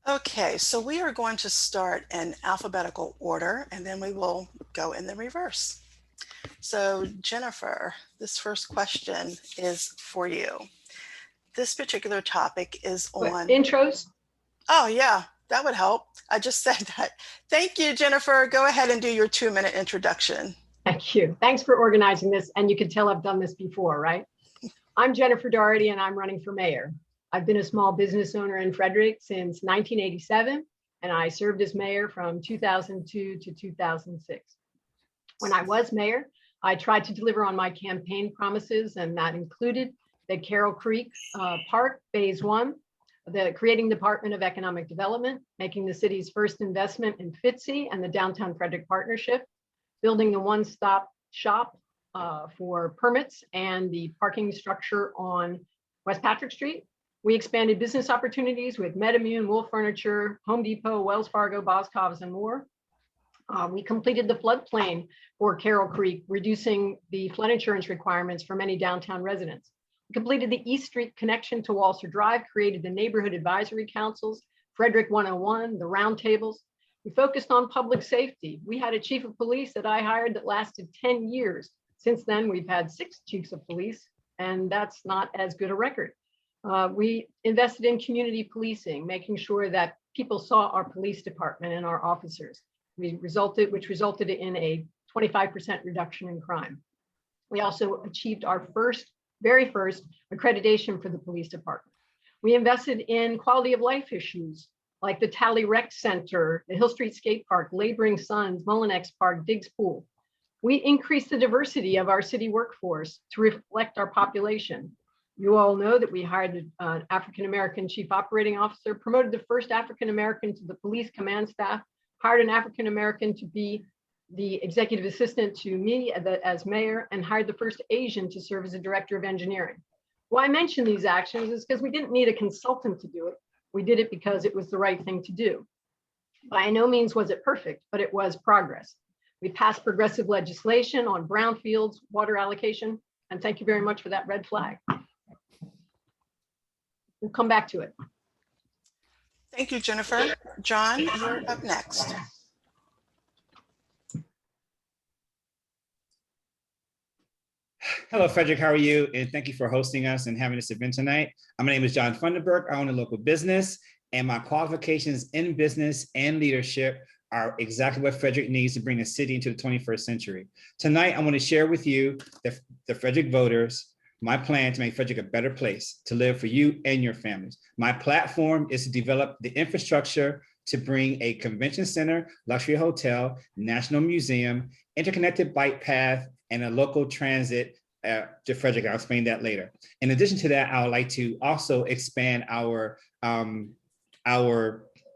Okay, so we are going to start in alphabetical order and then we will go in the reverse. So Jennifer, this first question is for you. This particular topic is on intros. Oh yeah, that would help. I just said that. Thank you, Jennifer. Go ahead and do your 2-minute introduction. Thank you. Thanks for organizing this. And you can tell I've done this before, right? I'm Jennifer Dougherty and I'm running for mayor. I've been a small business owner in Frederick since 1987, and I served as mayor from 2002 to 2006. When I was mayor, I tried to deliver on my campaign promises, and that included the Carroll Creek Park Phase 1, the creating Department of Economic Development, making the city's first investment in FTSE and the Downtown Frederick Partnership, building the one-stop shop for permits and the parking structure on West Patrick Street. We expanded business opportunities with MedImmune, Wolf Furniture, Home Depot, Wells Fargo, Boscov's, and more. We completed the floodplain for Carroll Creek, reducing the flood insurance requirements for many downtown residents. We completed the East Street connection to Walser Drive, created the neighborhood advisory councils, Frederick 101, the roundtables. We focused on public safety. We had a chief of police that I hired that lasted 10 years. Since then, we've had 6 chiefs of police, and that's not as good a record. We invested in community policing, making sure that people saw our police department and our officers, which resulted in a 25% reduction in crime. We also achieved our very first accreditation for the police department. We invested in quality of life issues like the Tally Rec Center, the Hill Street Skate Park, Laboring Sons, Mullinex Park, Diggs Pool. We increased the diversity of our city workforce to reflect our population. You all know that we hired an African-American chief operating officer, promoted the first African-American to the police command staff, hired an African-American to be the executive assistant to me as mayor, and hired the first Asian to serve as a director of engineering. Why I mention these actions is because we didn't need a consultant to do it. We did it because it was the right thing to do. By no means was it perfect, but it was progress. We passed progressive legislation on brownfields, water allocation, and thank you very much for that red flag. We'll come back to it. Thank you, Jennifer. John, you're up next. Hello, Frederick. How are you? And thank you for hosting us and having this event tonight. My name is John Funderburk. I own a local business, and my qualifications in business and leadership are exactly what Frederick needs to bring the city into the 21st century. Tonight, I want to share with you, the Frederick voters, my plan to make Frederick a better place to live for you and your families. My platform is to develop the infrastructure to bring a convention center, luxury hotel, national museum, interconnected bike path, and a local transit to Frederick. I'll explain that later. In addition to that, I would like to also expand our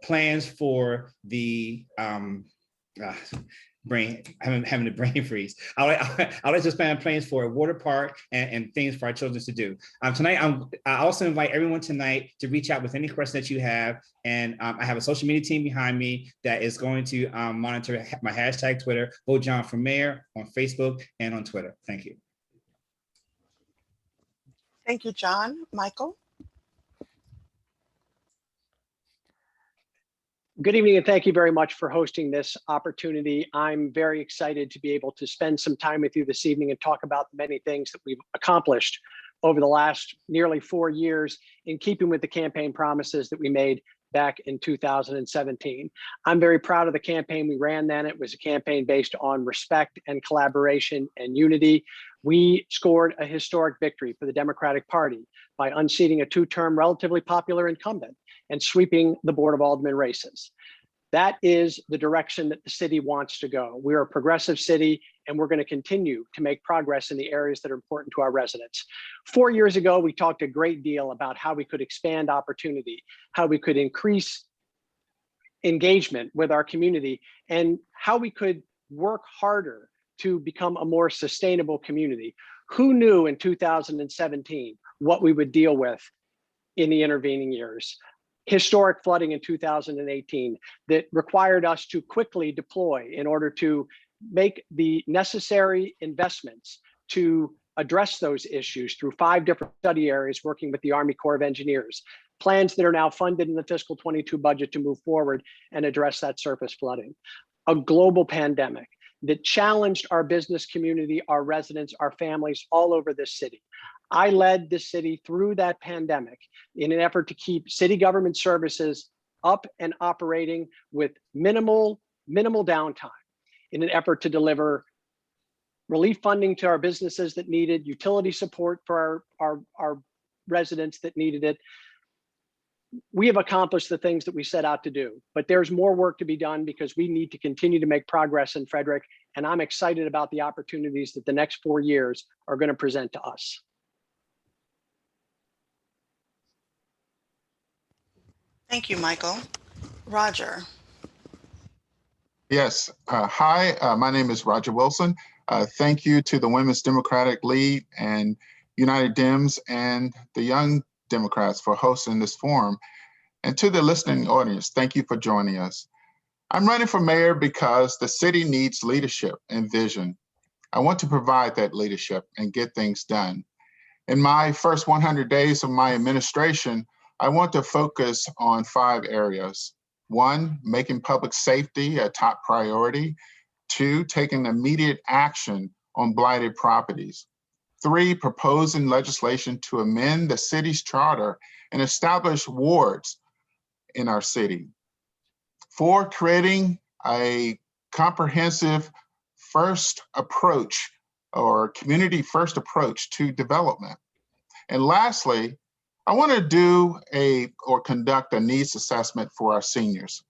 plans for the having a brain freeze. I'll let you expand plans for a water park and things for our children to do. Tonight, I also invite everyone tonight to reach out with any questions that you have. And I have a social media team behind me that is going to monitor my hashtag Twitter, Vote John for Mayor, on Facebook and on Twitter. Thank you. Thank you, John. Michael? Good evening, and thank you very much for hosting this opportunity. I'm very excited to be able to spend some time with you this evening and talk about the many things that we've accomplished over the last nearly 4 years in keeping with the campaign promises that we made back in 2017. I'm very proud of the campaign we ran then. It was a campaign based on respect and collaboration and unity. We scored a historic victory for the Democratic Party by unseating a 2-term relatively popular incumbent and sweeping the Board of Alderman races. That is the direction that the city wants to go. We're a progressive city, and we're going to continue to make progress in the areas that are important to our residents. 4 years ago, we talked a great deal about how we could expand opportunity, how we could increase engagement with our community, and how we could work harder to become a more sustainable community. Who knew in 2017 what we would deal with in the intervening years? Historic flooding in 2018 that required us to quickly deploy in order to make the necessary investments to address those issues through 5 different study areas working with the Army Corps of Engineers. plans that are now funded in the fiscal 22 budget to move forward and address that surface flooding. A global pandemic that challenged our business community, our residents, our families all over this city. I led this city through that pandemic in an effort to keep city government services up and operating with minimal downtime in an effort to deliver relief funding to our businesses that needed, utility support for our residents that needed it. We have accomplished the things that we set out to do, but there's more work to be done because we need to continue to make progress in Frederick. And I'm excited about the opportunities that the next 4 years are going to present to us. Thank you, Michael. Roger. Yes. Hi, my name is Roger Wilson. Thank you to the Women's Democratic Lead and United Dems and the Young Democrats for hosting this forum. And to the listening audience, thank you for joining us. I'm running for mayor because the city needs leadership and vision. I want to provide that leadership and get things done. In my first 100 days of my administration, I want to focus on 5 areas. 1, making public safety a top priority. 2, taking immediate action on blighted properties. 3, proposing legislation to amend the city's charter and establish wards in our city. 4, creating a comprehensive first approach or community first approach to development. And lastly, I want to do conduct a needs assessment for our seniors.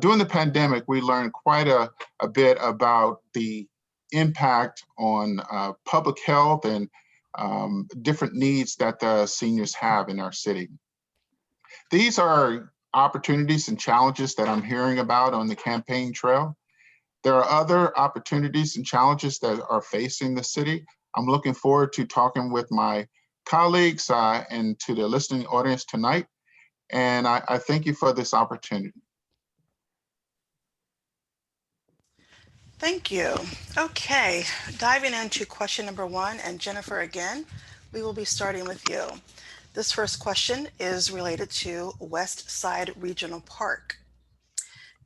During the pandemic, we learned quite a bit about the impact on public health and different needs that the seniors have in our city. These are opportunities and challenges that I'm hearing about on the campaign trail. There are other opportunities and challenges that are facing the city. I'm looking forward to talking with my colleagues and to the listening audience tonight. And I thank you for this opportunity. Thank you. Okay, diving into question number 1, and Jennifer, again, we will be starting with you. This first question is related to West Side Regional Park.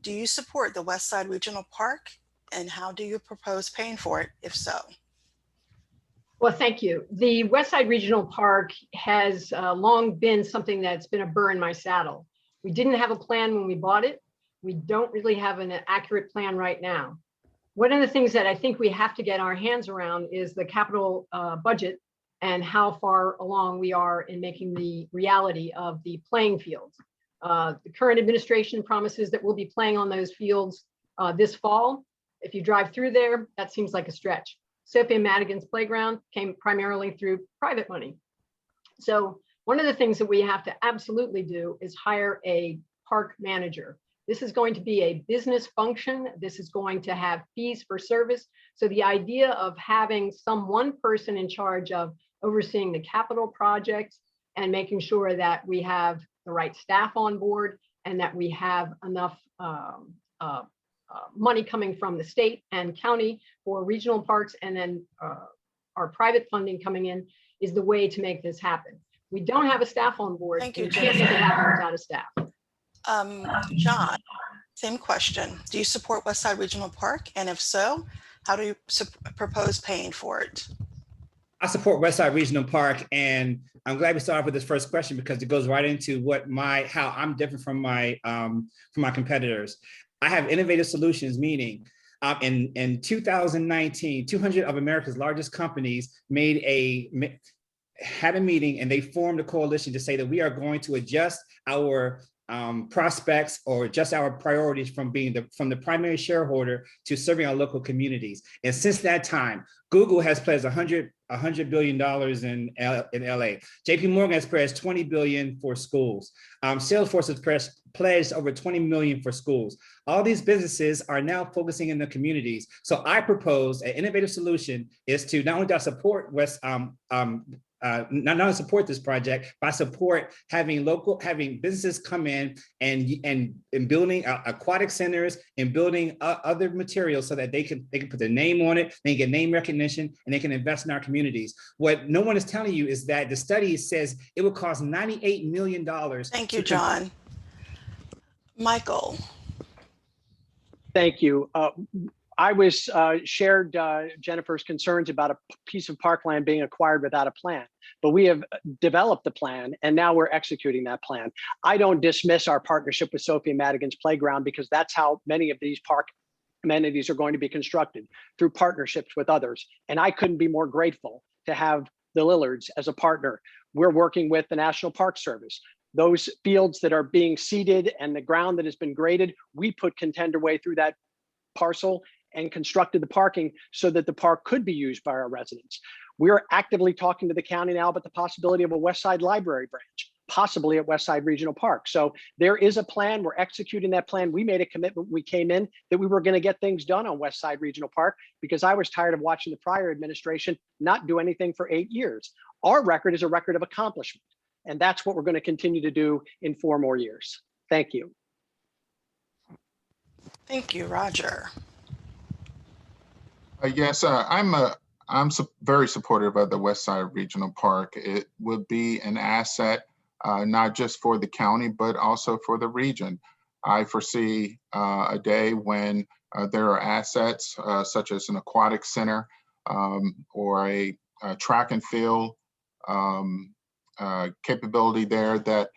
Do you support the West Side Regional Park, and how do you propose paying for it, if so? Well, thank you. The West Side Regional Park has long been something that's been a burr in my saddle. We didn't have a plan when we bought it. We don't really have an accurate plan right now. One of the things that I think we have to get our hands around is the capital budget and how far along we are in making the reality of the playing fields. The current administration promises that we'll be playing on those fields this fall. If you drive through there, that seems like a stretch. Sophia Madigan's playground came primarily through private money. So one of the things that we have to absolutely do is hire a park manager. This is going to be a business function. This is going to have fees for service. So the idea of having one person in charge of overseeing the capital projects and making sure that we have the right staff on board and that we have enough money coming from the state and county for regional parks, and then our private funding coming in is the way to make this happen. We don't have a staff on board. Thank you, We can't make it happen without a staff. John, same question. Do you support West Side Regional Park? And if so, how do you propose paying for it? I support West Side Regional Park, and I'm glad we started with this first question because it goes right into how I'm different from my competitors. I have innovative solutions, meaning in 2019, 200 of America's largest companies had a meeting, and they formed a coalition to say that we are going to adjust our prospects or adjust our priorities from the primary shareholder to serving our local communities. And since that time, Google has pledged $100 billion in LA. JP Morgan has pledged $20 billion for schools. Salesforce has pledged over $20 million for schools. All these businesses are now focusing in the communities. So I propose an innovative solution is to not only do I support not only support this project, but I support having businesses come in and building aquatic centers and building other materials so that they can put their name on it, they can get name recognition, and they can invest in our communities. What no one is telling you is that the study says it would cost $98 million. Thank you, John. Michael. Thank you. I was shared Jennifer's concerns about a piece of parkland being acquired without a plan, but we have developed the plan and now we're executing that plan. I don't dismiss our partnership with Sophie Madigan's Playground because that's how many of these park amenities are going to be constructed, through partnerships with others. And I couldn't be more grateful to have the Lillards as a partner. We're working with the National Park Service. Those fields that are being seeded and the ground that has been graded, we put contender way through that parcel and constructed the parking so that the park could be used by our residents. We're actively talking to the county now about the possibility of a West Side Library branch, possibly at West Side Regional Park. So there is a plan, we're executing that plan. We made a commitment when we came in that we were gonna get things done on West Side Regional Park because I was tired of watching the prior administration not do anything for 8 years. Our record is a record of accomplishment. And that's what we're gonna continue to do in 4 more years. Thank you. Thank you, Roger. Yes, I'm very supportive of the West Side Regional Park. It would be an asset, not just for the county, but also for the region. I foresee a day when there are assets such as an aquatic center or a track and field capability there that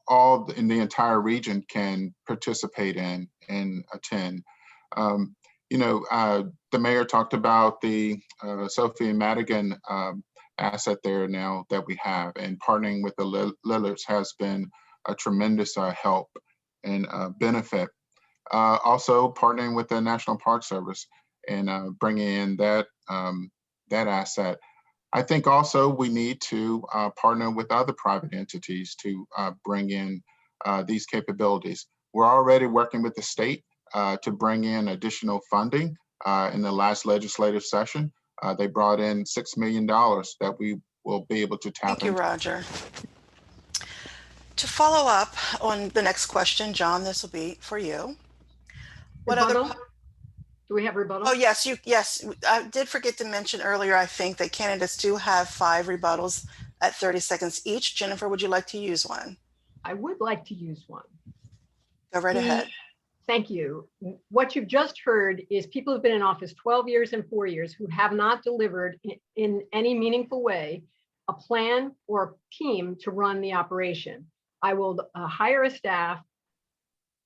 all in the entire region can participate in and attend. The mayor talked about the Sophie Madigan asset there now that we have, and partnering with the Lillards has been a tremendous help and benefit. Also partnering with the National Park Service and bringing in that asset. I think also we need to partner with other private entities to bring in these capabilities. We're already working with the state to bring in additional funding. In the last legislative session, they brought in $6 million that we will be able to tap into. Thank you, Roger. To follow up on the next question, John, this will be for you. What Rebuttal? other? Do we have rebuttal? Oh, yes, yes. I did forget to mention earlier, I think that candidates do have 5 rebuttals at 30 seconds each. Jennifer, would you like to use one? I would like to use one. Go right ahead. Thank you. What you've just heard is people who've been in office 12 years and 4 years who have not delivered in any meaningful way a plan or a team to run the operation. I will hire a staff,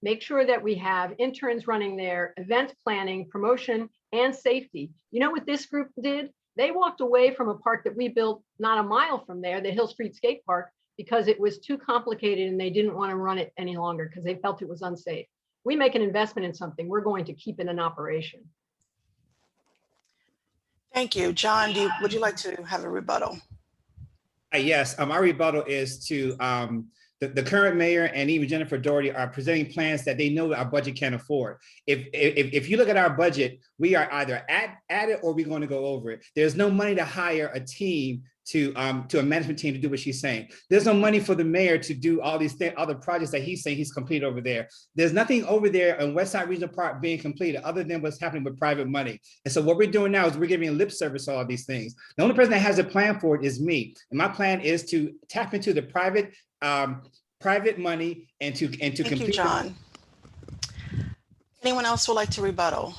make sure that we have interns running their event planning, promotion, and safety. You know what this group did? They walked away from a park that we built not a mile from there, the Hill Street Skate Park, because it was too complicated and they didn't want to run it any longer because they felt it was unsafe. We make an investment in something, we're going to keep it in operation. Thank you. John, would you like to have a rebuttal? Yes, our rebuttal is to the current mayor and even Jennifer Dougherty are presenting plans that they know our budget can't afford. If you look at our budget, we are either at it or we're going to go over it. There's no money to hire a team to a management team to do what she's saying. There's no money for the mayor to do all these other projects that he's saying he's completed over there. There's nothing over there on West Side Regional Park being completed other than what's happening with private money. And so what we're doing now is we're giving lip service to all these things. The only person that has a plan for it is me. And my plan is to tap into the private money and to Thank complete. you, John. Anyone else would like to rebuttal?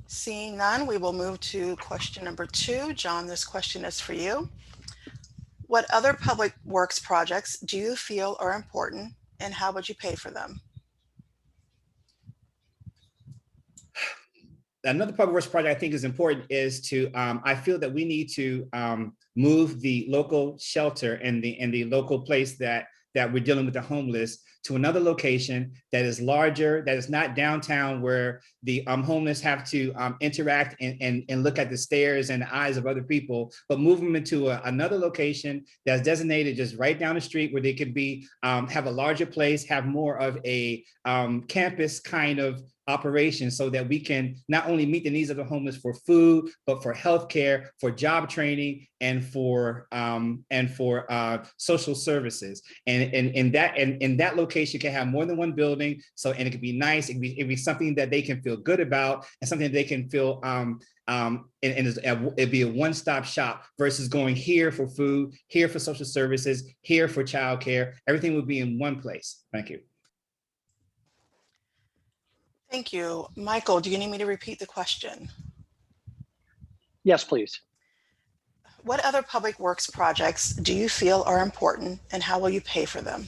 Seeing none, we will move to question number 2. John, this question is for you. What other public works projects do you feel are important and how would you pay for them? Another public works project I think is important is to, I feel that we need to move the local shelter and the local place that we're dealing with the homeless to another location that is larger, that is not downtown where the homeless have to interact and look at the stares and the eyes of other people, but move them into another location that's designated just right down the street where they could be, have a larger place, have more of a campus kind of operations so that we can not only meet the needs of the homeless for food, but for healthcare, for job training, and for social services. And in that location can have more than one building. So, and it could be nice. It'd be something that they can feel good about, and something that they can feel and it'd be a one-stop shop versus going here for food, here for social services, here for childcare. Everything would be in one place. Thank you. Thank you. Michael, do you need me to repeat the question? Yes, please. What other public works projects do you feel are important, and how will you pay for them?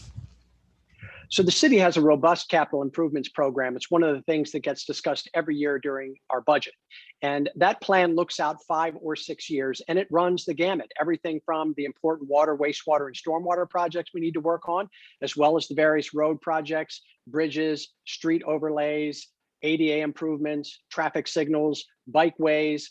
So the city has a robust capital improvements program. It's one of the things that gets discussed every year during our budget. And that plan looks out 5 or 6 years, and it runs the gamut, everything from the important water, wastewater, and stormwater projects we need to work on, as well as the various road projects, bridges, street overlays, ADA improvements, traffic signals, bikeways.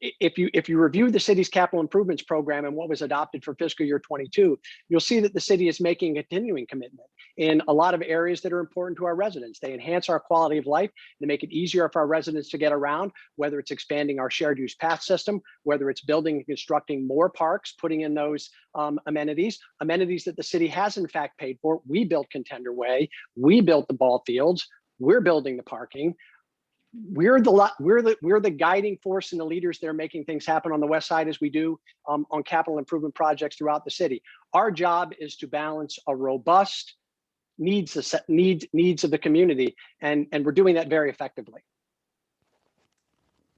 If you review the city's capital improvements program and what was adopted for fiscal year 22, you'll see that the city is making a continuing commitment in a lot of areas that are important to our residents. They enhance our quality of life. They make it easier for our residents to get around, whether it's expanding our shared use path system, whether it's building and constructing more parks, putting in those amenities that the city has in fact paid for. We built Contender Way, we built the ball fields, we're building the parking. We're the guiding force and the leaders that are making things happen on the west side, as we do on capital improvement projects throughout the city. Our job is to balance a robust needs of the community, and we're doing that very effectively.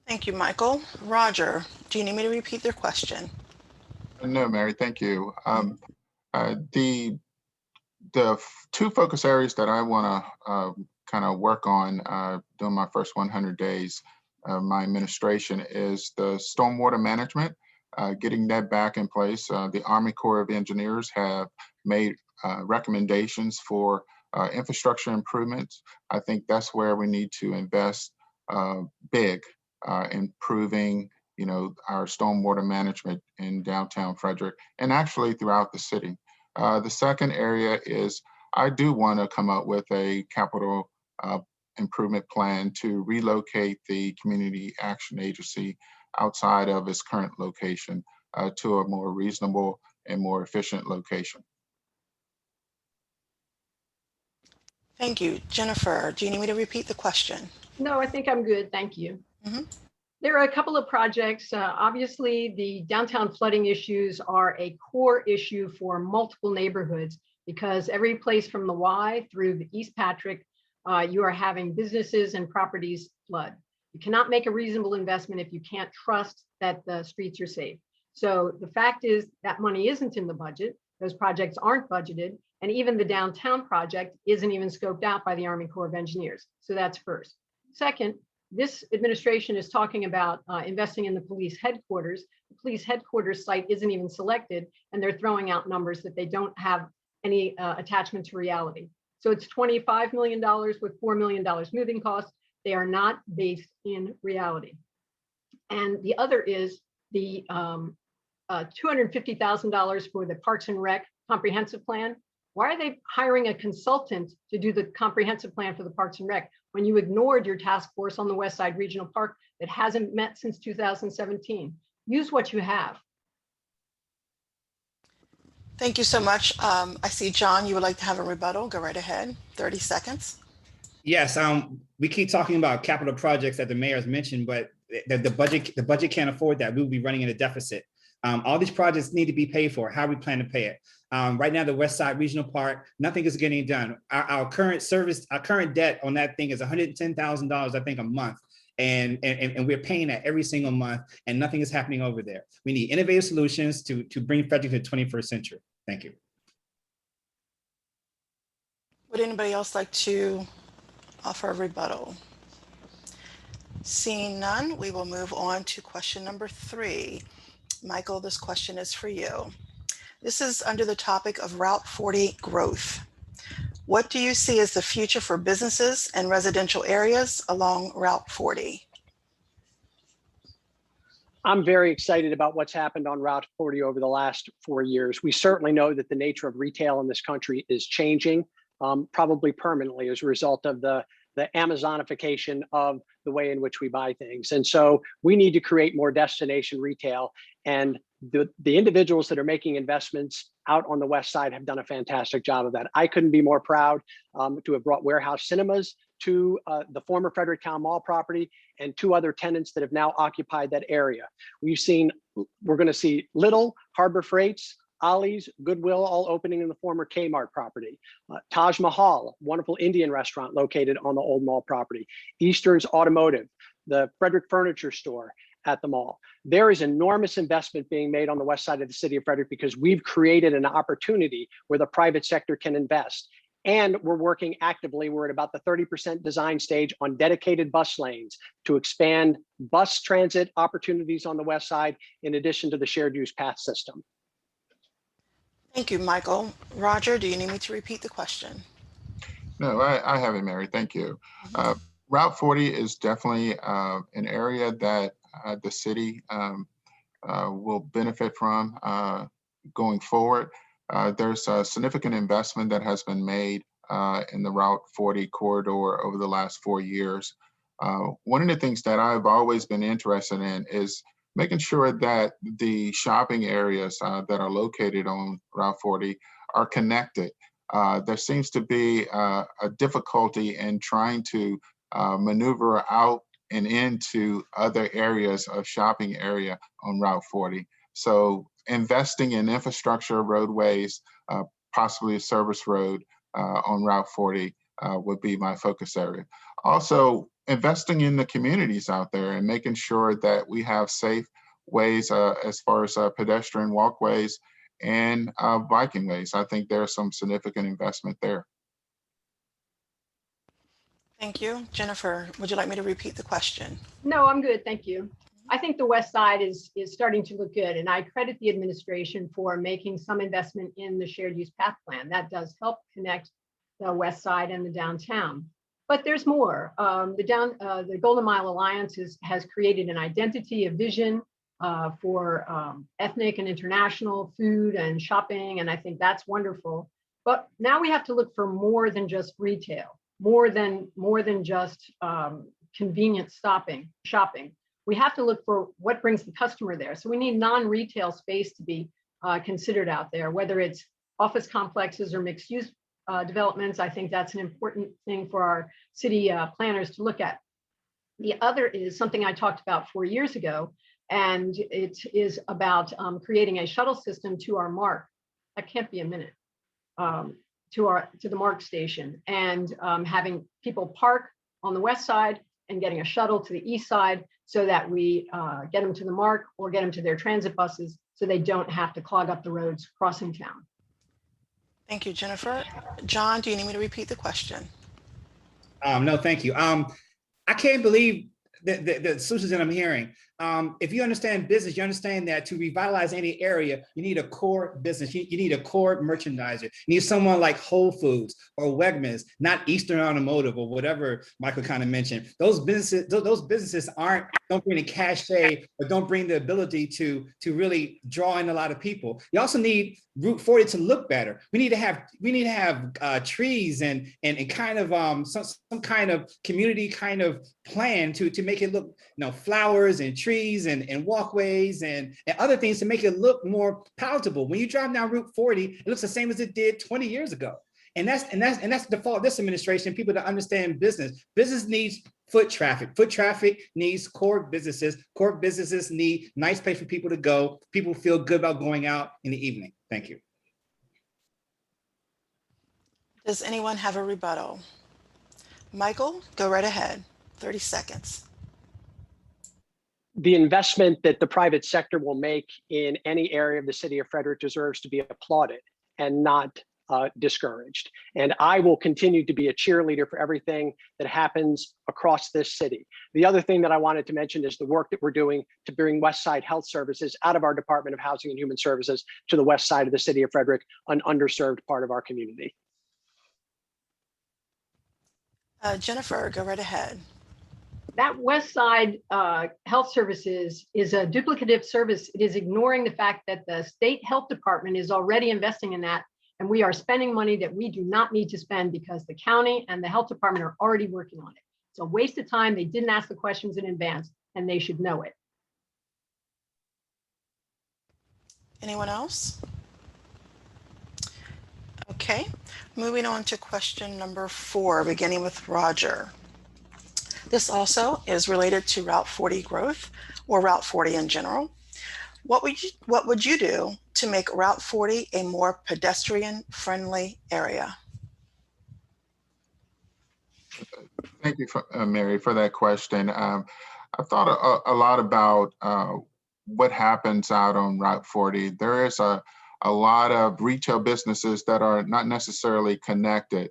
Thank you, Michael. Roger, do you need me to repeat their question? No, Mary, thank you. The 2 focus areas that I want to kind of work on during my first 100 days of my administration is the stormwater management, getting that back in place. The Army Corps of Engineers have made recommendations for infrastructure improvements. I think that's where we need to invest big, improving, our stormwater management in downtown Frederick and actually throughout the city. The second area is I do want to come up with a capital improvement plan to relocate the Community Action Agency outside of its current location to a more reasonable and more efficient location. Thank you. Jennifer, do you need me to repeat the question? No, I think I'm good. Thank you. Mm-hmm. There are a couple of projects. Obviously, the downtown flooding issues are a core issue for multiple neighborhoods because every place from the Y through the East Patrick, you are having businesses and properties flood. You cannot make a reasonable investment if you can't trust that the streets are safe. So the fact is that money isn't in the budget. Those projects aren't budgeted. And even the downtown project isn't even scoped out by the Army Corps of Engineers. So that's first. Second, this administration is talking about investing in the police headquarters. The police headquarters site isn't even selected, and they're throwing out numbers that they don't have any attachment to reality. So it's $25 million with $4 million moving costs. They are not based in reality. And the other is the $250,000 for the Parks and Rec comprehensive plan. Why are they hiring a consultant to do the comprehensive plan for the Parks and Rec when you ignored your task force on the West Side Regional Park that hasn't met since 2017? Use what you have. Thank you so much. I see, John, you would like to have a rebuttal. Go right ahead. 30 seconds. Yes, we keep talking about capital projects that the mayor has mentioned, but the budget can't afford that. We will be running in a deficit. All these projects need to be paid for. How we plan to pay it? Right now, the West Side Regional Park, nothing is getting done. Our current debt on that thing is $110,000, I think, a month. And we're paying that every single month, and nothing is happening over there. We need innovative solutions to bring Frederick to the 21st century. Thank you. Would anybody else like to offer a rebuttal? Seeing none, we will move on to question number 3. Michael, this question is for you. This is under the topic of Route 40 growth. What do you see as the future for businesses and residential areas along Route 40? I'm very excited about what's happened on Route 40 over the last 4 years. We certainly know that the nature of retail in this country is changing, probably permanently as a result of the the Amazonification of the way in which we buy things. And so we need to create more destination retail. And the individuals that are making investments out on the west side have done a fantastic job of that. I couldn't be more proud to have brought Warehouse Cinemas to the former Fredericktown Mall property and 2 other tenants that have now occupied that area. We're going to see Lidl, Harbor Freights, Ollie's, Goodwill, all opening in the former Kmart property. Taj Mahal, wonderful Indian restaurant located on the old mall property. Eastern's Automotive, the Frederick Furniture Store at the mall. There is enormous investment being made on the west side of the city of Frederick because we've created an opportunity where the private sector can invest. And we're working actively. We're at about the 30% design stage on dedicated bus lanes to expand bus transit opportunities on the west side, in addition to the shared use path system. Thank you, Michael. Roger, do you need me to repeat the question? No, I have it, Mary. Thank you. Route 40 is definitely an area that the city will benefit from going forward. There's a significant investment that has been made in the Route 40 corridor over the last 4 years. One of the things that I've always been interested in is making sure that the shopping areas that are located on Route 40 are connected. There seems to be a difficulty in trying to maneuver out and into other areas of shopping area on Route 40. So investing in infrastructure, roadways, possibly a service road on Route 40 would be my focus area. Also, investing in the communities out there and making sure that we have safe ways as far as pedestrian walkways and biking ways. I think there's some significant investment there. Thank you. Jennifer, would you like me to repeat the question? No, I'm good. Thank you. I think the west side is starting to look good, and I credit the administration for making some investment in the shared use path plan. That does help connect the west side and the downtown. But there's more. The Golden Mile Alliance has created an identity, a vision for ethnic and international food and shopping, and I think that's wonderful. But now we have to look for more than just retail, more than just convenient shopping. We have to look for what brings the customer there. So we need non-retail space to be considered out there, whether it's office complexes or mixed use developments. I think that's an important thing for our city planners to look at. The other is something I talked about 4 years ago, and it is about creating a shuttle system to our MARC. That can't be a minute. To the MARC station, and having people park on the west side and getting a shuttle to the east side so that we get them to the MARC or get them to their transit buses so they don't have to clog up the roads crossing town. Thank you, Jennifer. John, do you need me to repeat the question? No, thank you. I can't believe the solutions that I'm hearing. If you understand business, you understand that to revitalize any area, you need a core business. You need a core merchandiser. You need someone like Whole Foods or Wegmans, not Eastern Automotive or whatever Michael kind of mentioned. Those businesses don't bring the cachet or don't bring the ability to really draw in a lot of people. You also need Route 40 to look better. We need to have trees and kind of some kind of community kind of plan to make it look, flowers and trees and walkways and other things to make it look more palatable. When you drive down Route 40, it looks the same as it did 20 years ago. And that's the fault of this administration, people that understand business. Business needs foot traffic. Foot traffic needs core businesses. Core businesses need nice place for people to go. People feel good about going out in the evening. Thank you. Does anyone have a rebuttal? Michael, go right ahead. 30 seconds. The investment that the private sector will make in any area of the city of Frederick deserves to be applauded and not discouraged. And I will continue to be a cheerleader for everything that happens across this city. The other thing that I wanted to mention is the work that we're doing to bring West Side Health Services out of our Department of Housing and Human Services to the west side of the city of Frederick, an underserved part of our community. Jennifer, go right ahead. That West Side Health Services is a duplicative service. It is ignoring the fact that the state health department is already investing in that And we are spending money that we do not need to spend because the county and the health department are already working on it. It's a waste of time. They didn't ask the questions in advance, and they should know it. Anyone else? Okay, moving on to question number 4, beginning with Roger. This also is related to Route 40 growth, or Route 40 in general. What would you do to make Route 40 a more pedestrian-friendly area? Thank you, Mary, for that question. I've thought a lot about what happens out on Route 40. There is a lot of retail businesses that are not necessarily connected,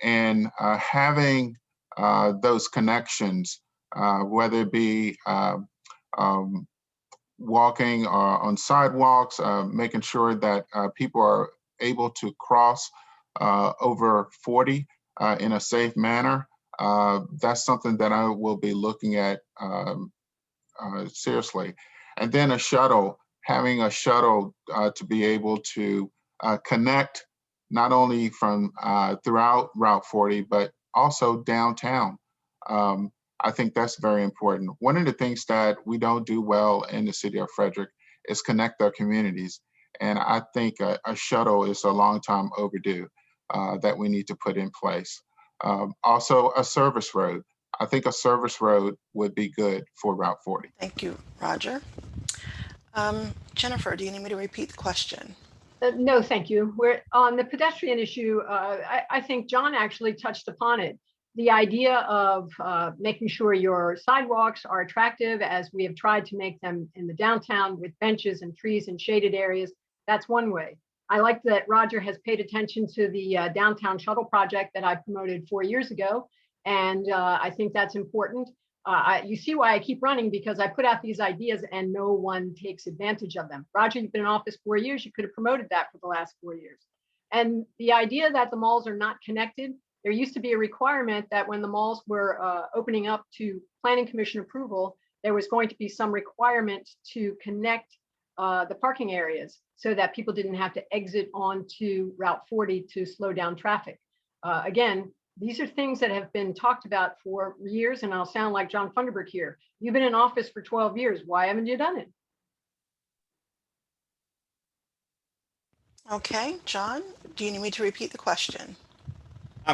and having those connections, whether it be walking on sidewalks, making sure that people are able to cross over 40 in a safe manner. That's something that I will be looking at seriously. And then a shuttle, having a shuttle to be able to connect not only from throughout Route 40, but also downtown. I think that's very important. One of the things that we don't do well in the city of Frederick is connect our communities. And I think a shuttle is a long time overdue that we need to put in place. Also, a service road. I think a service road would be good for Route 40. Thank you, Roger. Jennifer, do you need me to repeat the question? No, thank you. We're on the pedestrian issue. I think John actually touched upon it. The idea of making sure your sidewalks are attractive, as we have tried to make them in the downtown with benches and trees and shaded areas. That's one way. I like that Roger has paid attention to the downtown shuttle project that I promoted 4 years ago. And I think that's important. You see why I keep running, because I put out these ideas and no one takes advantage of them. Roger, you've been in office 4 years. You could have promoted that for the last 4 years. And the idea that the malls are not connected, there used to be a requirement that when the malls were opening up to Planning Commission approval, there was going to be some requirement to connect the parking areas so that people didn't have to exit onto Route 40 to slow down traffic. Again, these are things that have been talked about for years, and I'll sound like John Funderburk here. You've been in office for 12 years. Why haven't you done it? Okay, John, do you need me to repeat the question?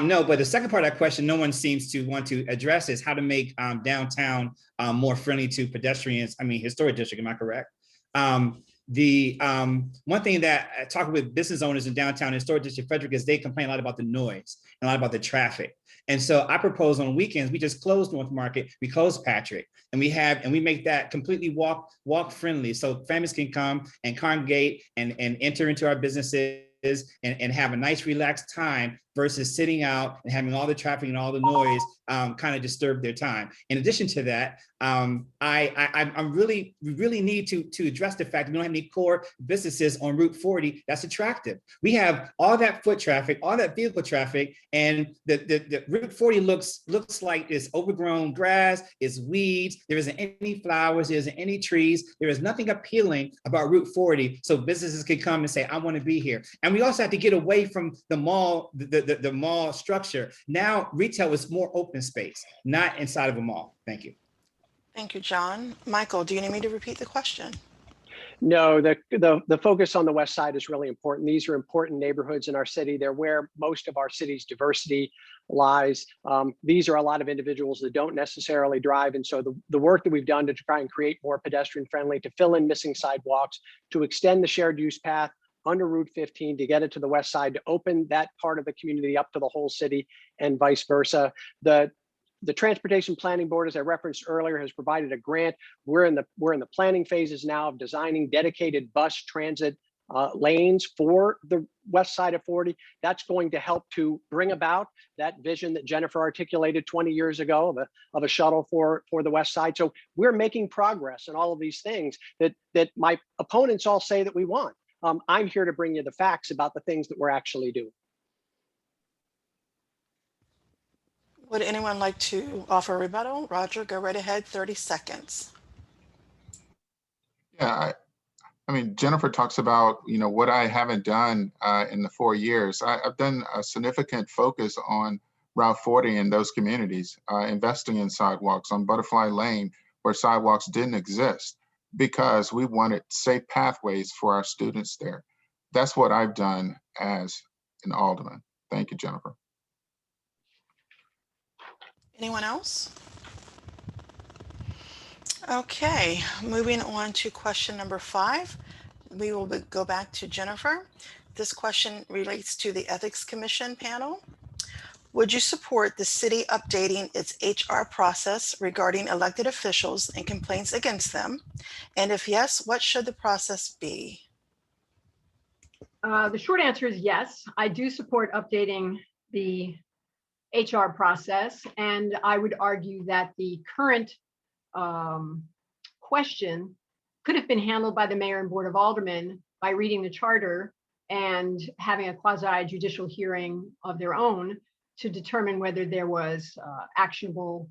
No, but the second part of that question, no one seems to want to address, is how to make downtown more friendly to pedestrians. I mean, historic district, am I correct? One thing that talking with business owners in downtown historic district Frederick is they complain a lot about the noise and a lot about the traffic. And so I propose on weekends, we just close North Market, we close Patrick, and we make that completely walk friendly. So families can come and congregate and enter into our businesses and have a nice relaxed time versus sitting out and having all the traffic and all the noise kind of disturb their time. In addition to that, we really need to address the fact that we don't have any core businesses on Route 40 that's attractive. We have all that foot traffic, all that vehicle traffic, and the Route 40 looks like it's overgrown grass, it's weeds, there isn't any flowers, there isn't any trees, there is nothing appealing about Route 40, so businesses can come and say, I want to be here. And we also have to get away from the mall, the mall structure. Now retail is more open space, not inside of a mall. Thank you. Thank you, John. Michael, do you need me to repeat the question? No, the focus on the west side is really important. These are important neighborhoods in our city. They're where most of our city's diversity lies. These are a lot of individuals that don't necessarily drive. And so the work that we've done to try and create more pedestrian friendly, to fill in missing sidewalks, to extend the shared use path under Route 15 to get it to the west side, to open that part of the community up to the whole city and vice versa. The Transportation Planning Board, as I referenced earlier, has provided a grant. We're in the planning phases now of designing dedicated bus transit lanes for the west side of 40. That's going to help to bring about that vision that Jennifer articulated 20 years ago of a shuttle for the west side. So we're making progress in all of these things that my opponents all say that we want. I'm here to bring you the facts about the things that we're actually doing. Would anyone like to offer a rebuttal? Roger, go right ahead, 30 seconds. Yeah, I mean, Jennifer talks about, what I haven't done in the 4 years. I've done a significant focus on Route 40 in those communities, investing in sidewalks on Butterfly Lane where sidewalks didn't exist because we wanted safe pathways for our students there. That's what I've done as an alderman. Thank you, Jennifer. Anyone else? Okay, moving on to question number 5. We will go back to Jennifer. This question relates to the Ethics Commission panel. Would you support the city updating its HR process regarding elected officials and complaints against them? And if yes, what should the process be? The short answer is yes. I do support updating the HR process, and I would argue that the current question could have been handled by the mayor and board of aldermen by reading the charter and having a quasi judicial hearing of their own to determine whether there was actionable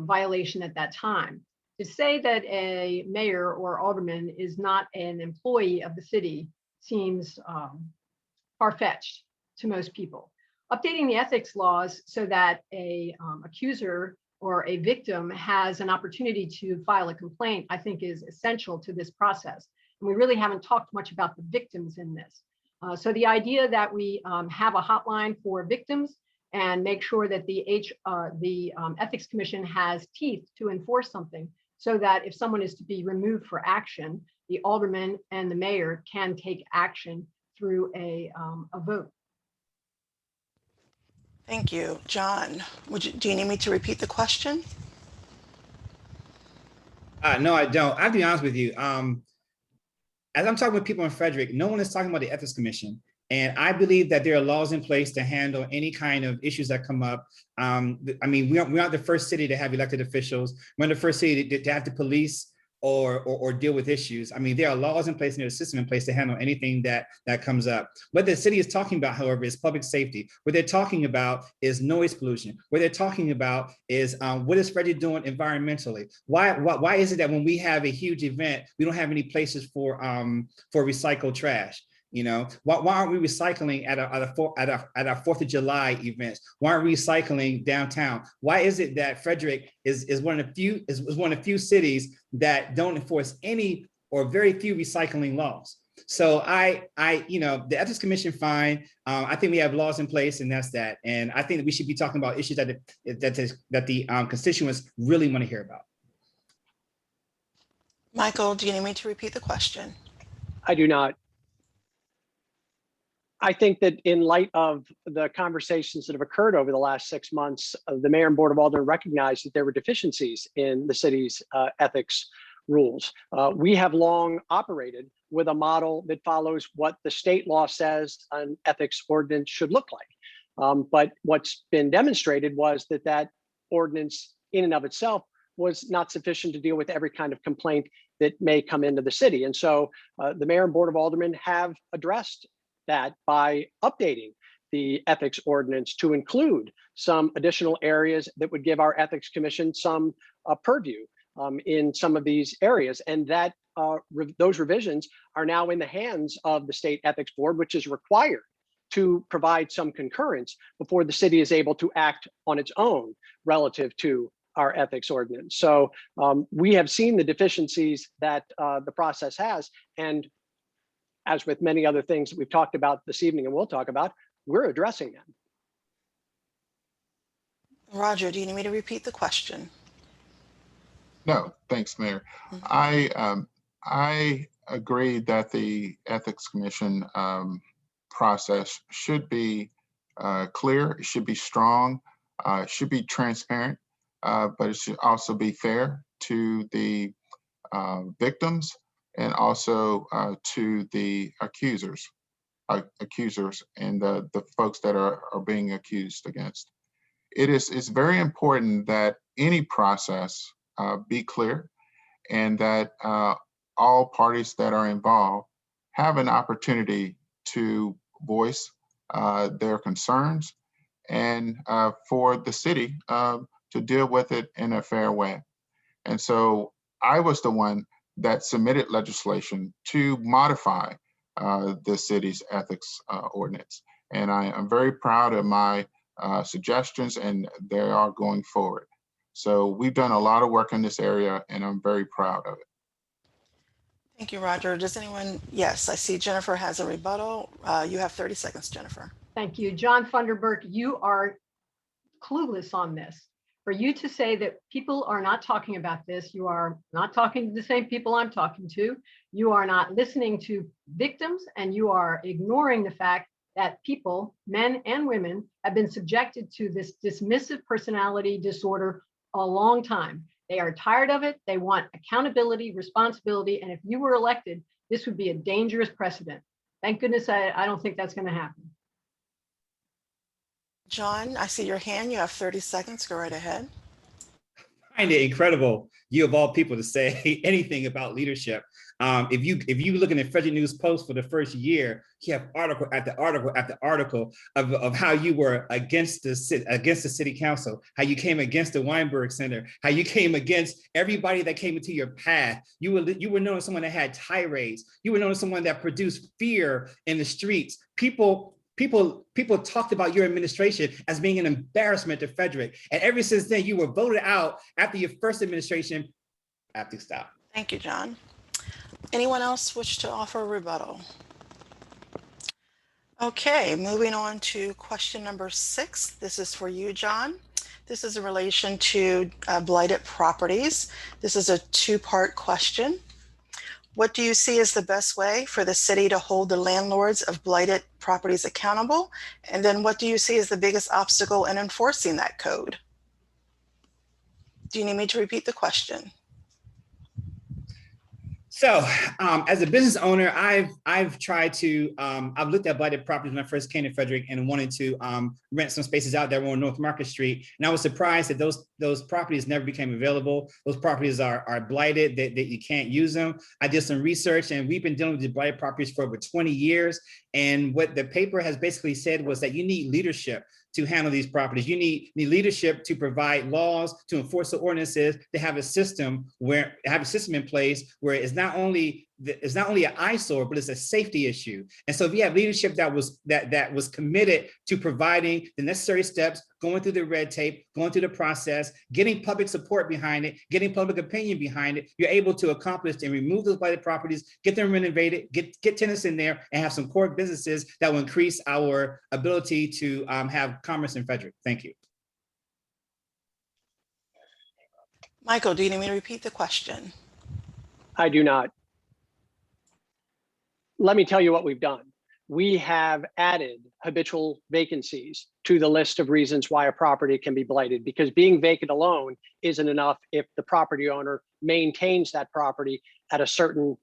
violation at that time. To say that a mayor or alderman is not an employee of the city seems far-fetched to most people. Updating the ethics laws so that a accuser or a victim has an opportunity to file a complaint, I think is essential to this process. And we really haven't talked much about the victims in this. So the idea that we have a hotline for victims and make sure that the Ethics Commission has teeth to enforce something so that if someone is to be removed for action, the alderman and the mayor can take action through a vote. Thank you. John, do you need me to repeat the question? No, I don't. I have to be honest with you. As I'm talking with people in Frederick, no one is talking about the Ethics Commission. And I believe that there are laws in place to handle any kind of issues that come up. I mean, we aren't the first city to have elected officials. We're the first city to have to police or deal with issues. I mean, there are laws in place and there's a system in place to handle anything that comes up. What the city is talking about, however, is public safety. What they're talking about is noise pollution. What they're talking about is what is Frederick doing environmentally? Why is it that when we have a huge event, we don't have any places for recycled trash? You know, why aren't we recycling at our 4th of July events? Why aren't we recycling downtown? Why is it that Frederick is one of the few cities that don't enforce any or very few recycling laws? So the Ethics Commission, fine. I think we have laws in place, and that's that. And I think that we should be talking about issues that the constituents really want to hear about. Michael, do you need me to repeat the question? I do not. I think that in light of the conversations that have occurred over the last 6 months, the mayor and board of aldermen recognized that there were deficiencies in the city's ethics rules. We have long operated with a model that follows what the state law says an ethics ordinance should look like. But what's been demonstrated was that ordinance in and of itself was not sufficient to deal with every kind of complaint that may come into the city. And so the mayor and board of aldermen have addressed that by updating the ethics ordinance to include some additional areas that would give our Ethics Commission some purview in some of these areas. And that those revisions are now in the hands of the State Ethics Board, which is required to provide some concurrence before the city is able to act on its own relative to our ethics ordinance. So we have seen the deficiencies that the process has, and as with many other things that we've talked about this evening and we'll talk about, we're addressing them. Roger, do you need me to repeat the question? No, thanks, Mayor. I agree that the Ethics Commission process should be clear, it should be strong, it should be transparent, but it should also be fair to the victims and also to the accusers and the folks that are being accused against. It's very important that any process be clear and that all parties that are involved have an opportunity to voice their concerns and for the city to deal with it in a fair way. And so I was the one that submitted legislation to modify the city's ethics ordinance. And I am very proud of my suggestions, and they are going forward. So we've done a lot of work in this area, and I'm very proud of it. Thank you, Roger. Does anyone? Yes, I see Jennifer has a rebuttal. You have 30 seconds, Jennifer. Thank you. John Funderburk, you are clueless on this. For you to say that people are not talking about this, you are not talking to the same people I'm talking to. You are not listening to victims, and you are ignoring the fact that people, men and women, have been subjected to this dismissive personality disorder a long time. They are tired of it. They want accountability, responsibility. And if you were elected, this would be a dangerous precedent. Thank goodness I don't think that's going to happen. John, I see your hand. You have 30 seconds. Go right ahead. I find it incredible, you of all people, to say anything about leadership. If you looking at Frederick News Post for the first year, you have article after article after article of how you were against the city council, how you came against the Weinberg Center, how you came against everybody that came into your path. You were known as someone that had tirades. You were known as someone that produced fear in the streets. People talked about your administration as being an embarrassment to Frederick. And ever since then, you were voted out after your first administration. I have to stop. Thank you, John. Anyone else wish to offer a rebuttal? Okay, moving on to question number 6. This is for you, John. This is in relation to blighted properties. This is a 2-part question. What do you see as the best way for the city to hold the landlords of blighted properties accountable? And then what do you see as the biggest obstacle in enforcing that code? Do you need me to repeat the question? So as a business owner, I've tried to, I've looked at blighted properties when I first came to Frederick and wanted to rent some spaces out there on North Market Street. And I was surprised that those properties never became available. Those properties are blighted, that you can't use them. I did some research, and we've been dealing with the blighted properties for over 20 years. And what the paper has basically said was that you need leadership to handle these properties. You need leadership to provide laws, to enforce the ordinances, to have a system in place where it's not only an eyesore, but it's a safety issue. And so if you have leadership that was committed to providing the necessary steps, going through the red tape, going through the process, getting public support behind it, getting public opinion behind it, you're able to accomplish and remove those blighted properties, get them renovated, get tenants in there, and have some core businesses that will increase our ability to have commerce in Frederick. Thank you. Michael, do you need me to repeat the question? I do not. Let me tell you what we've done. We have added habitual vacancies to the list of reasons why a property can be blighted, because being vacant alone isn't enough if the property owner maintains that property at a certain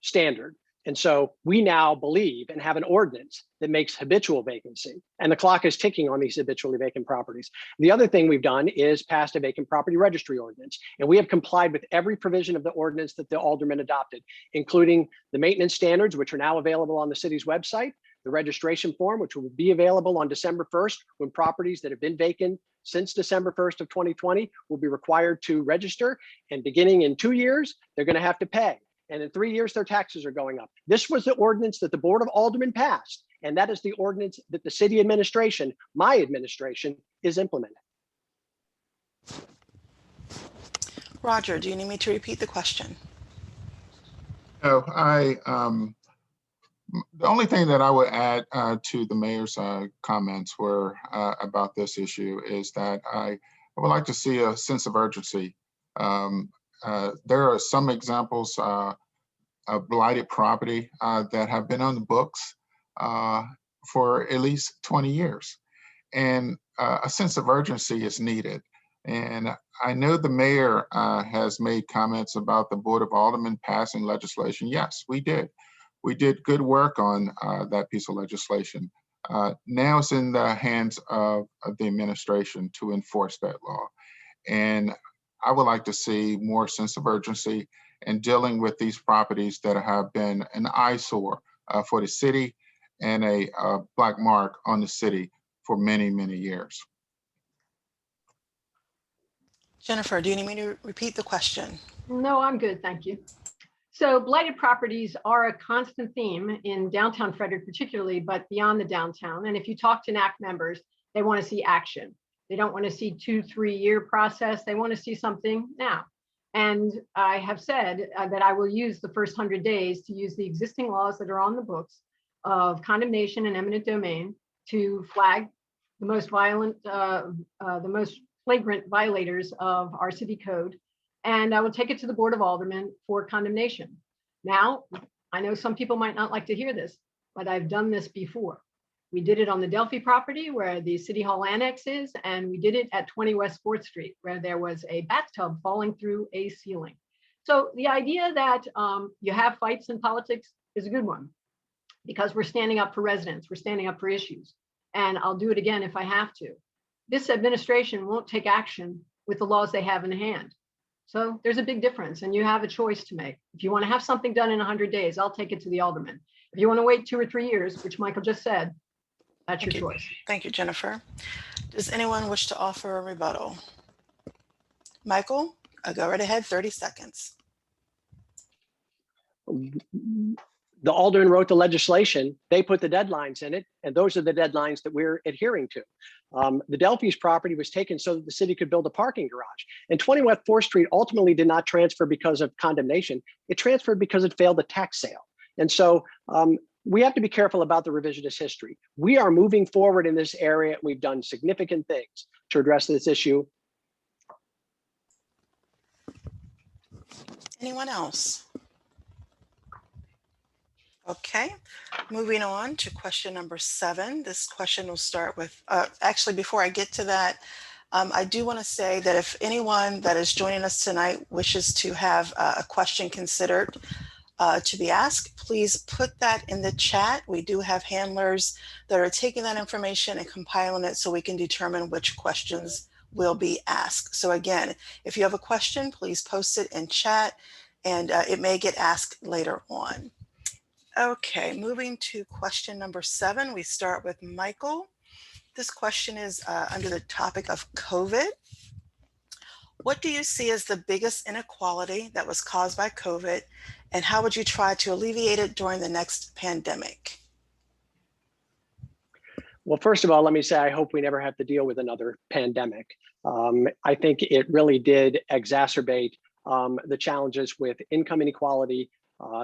standard. And so we now believe and have an ordinance that makes habitual vacancy, and the clock is ticking on these habitually vacant properties. The other thing we've done is passed a vacant property registry ordinance, and we have complied with every provision of the ordinance that the aldermen adopted, including the maintenance standards, which are now available on the city's website, the registration form, which will be available on December 1st, when properties that have been vacant since December 1st of 2020 will be required to register, and beginning in 2 years, they're going to have to pay. And in 3 years, their taxes are going up. This was the ordinance that the Board of Alderman passed, and that is the ordinance that the city administration, my administration, is implementing. Roger, do you need me to repeat the question? No, the only thing that I would add to the mayor's comments were about this issue is that I would like to see a sense of urgency. There are some examples of blighted property that have been on the books for at least 20 years. And a sense of urgency is needed. And I know the mayor has made comments about the Board of Alderman passing legislation. Yes, we did. We did good work on that piece of legislation. Now it's in the hands of the administration to enforce that law. And I would like to see more sense of urgency in dealing with these properties that have been an eyesore for the city and a black mark on the city for many, many years. Jennifer, do you need me to repeat the question? No, I'm good. Thank you. So blighted properties are a constant theme in downtown Frederick particularly, but beyond the downtown. And if you talk to NAC members, they want to see action. They don't want to see 2-3 year process. They want to see something now. And I have said that I will use the first 100 days to use the existing laws that are on the books of condemnation and eminent domain to flag the most violent, the most flagrant violators of our city code. And I will take it to the Board of Alderman for condemnation. Now, I know some people might not like to hear this, but I've done this before. We did it on the Delphi property where the City Hall Annex is, and we did it at 20 West 4th Street where there was a bathtub falling through a ceiling. So the idea that you have fights in politics is a good one because we're standing up for residents, we're standing up for issues, and I'll do it again if I have to. This administration won't take action with the laws they have in hand. So there's a big difference and you have a choice to make. If you want to have something done in 100 days, I'll take it to the alderman. If you want to wait 2 or 3 years, which Michael just said, that's your choice. Thank you, Jennifer. Does anyone wish to offer a rebuttal? Michael, go right ahead, 30 seconds. The alderman wrote the legislation, they put the deadlines in it, and those are the deadlines that we're adhering to. The Delphi's property was taken so that the city could build a parking garage. And 20 West 4th Street ultimately did not transfer because of condemnation. It transferred because it failed a tax sale. And so we have to be careful about the revisionist history. We are moving forward in this area. We've done significant things to address this issue. Anyone else? Okay, moving on to question number 7. This question will start with, actually, before I get to that, I do want to say that if anyone that is joining us tonight wishes to have a question considered to be asked, please put that in the chat. We do have handlers that are taking that information and compiling it so we can determine which questions will be asked. So again, if you have a question, please post it in chat and it may get asked later on. Okay, moving to question number 7, we start with Michael. This question is under the topic of COVID. What do you see as the biggest inequality that was caused by COVID, and how would you try to alleviate it during the next pandemic? Well, first of all, let me say I hope we never have to deal with another pandemic. I think it really did exacerbate the challenges with income inequality,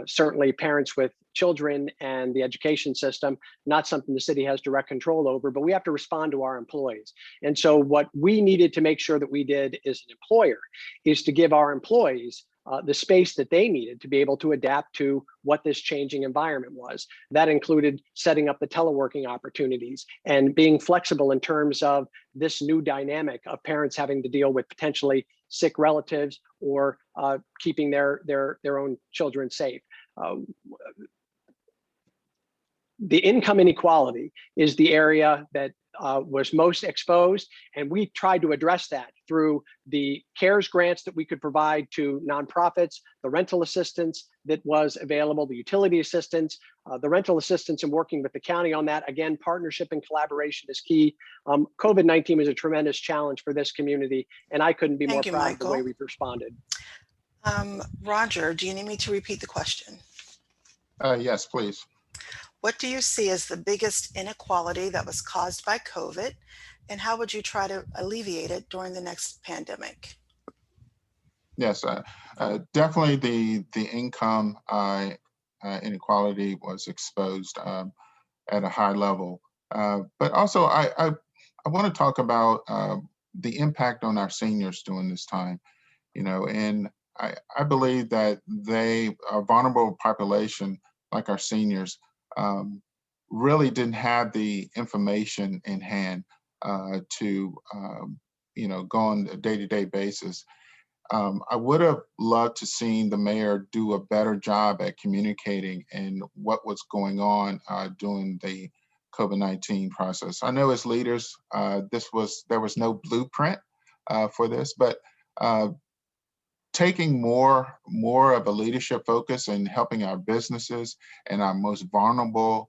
certainly parents with children and the education system, not something the city has direct control over, but we have to respond to our employees. And so what we needed to make sure that we did as an employer is to give our employees the space that they needed to be able to adapt to what this changing environment was. That included setting up the teleworking opportunities and being flexible in terms of this new dynamic of parents having to deal with potentially sick relatives or keeping their own children safe. The income inequality is the area that was most exposed, and we tried to address that through the CARES grants that we could provide to nonprofits, the rental assistance that was available, the utility assistance, the rental assistance, and working with the county on that. Again, partnership and collaboration is key. COVID-19 was a tremendous challenge for this community, and I couldn't be more proud of the way we've responded. Roger, do you need me to repeat the question? Yes, please. What do you see as the biggest inequality that was caused by COVID, and how would you try to alleviate it during the next pandemic? Yes, definitely the income inequality was exposed at a high level. But also I want to talk about the impact on our seniors during this time, and I believe that a vulnerable population like our seniors really didn't have the information in hand to go on a day-to-day basis. I would have loved to seen the mayor do a better job at communicating and what was going on during the COVID-19 process. I know as leaders, there was no blueprint for this, but taking more of a leadership focus and helping our businesses and our most vulnerable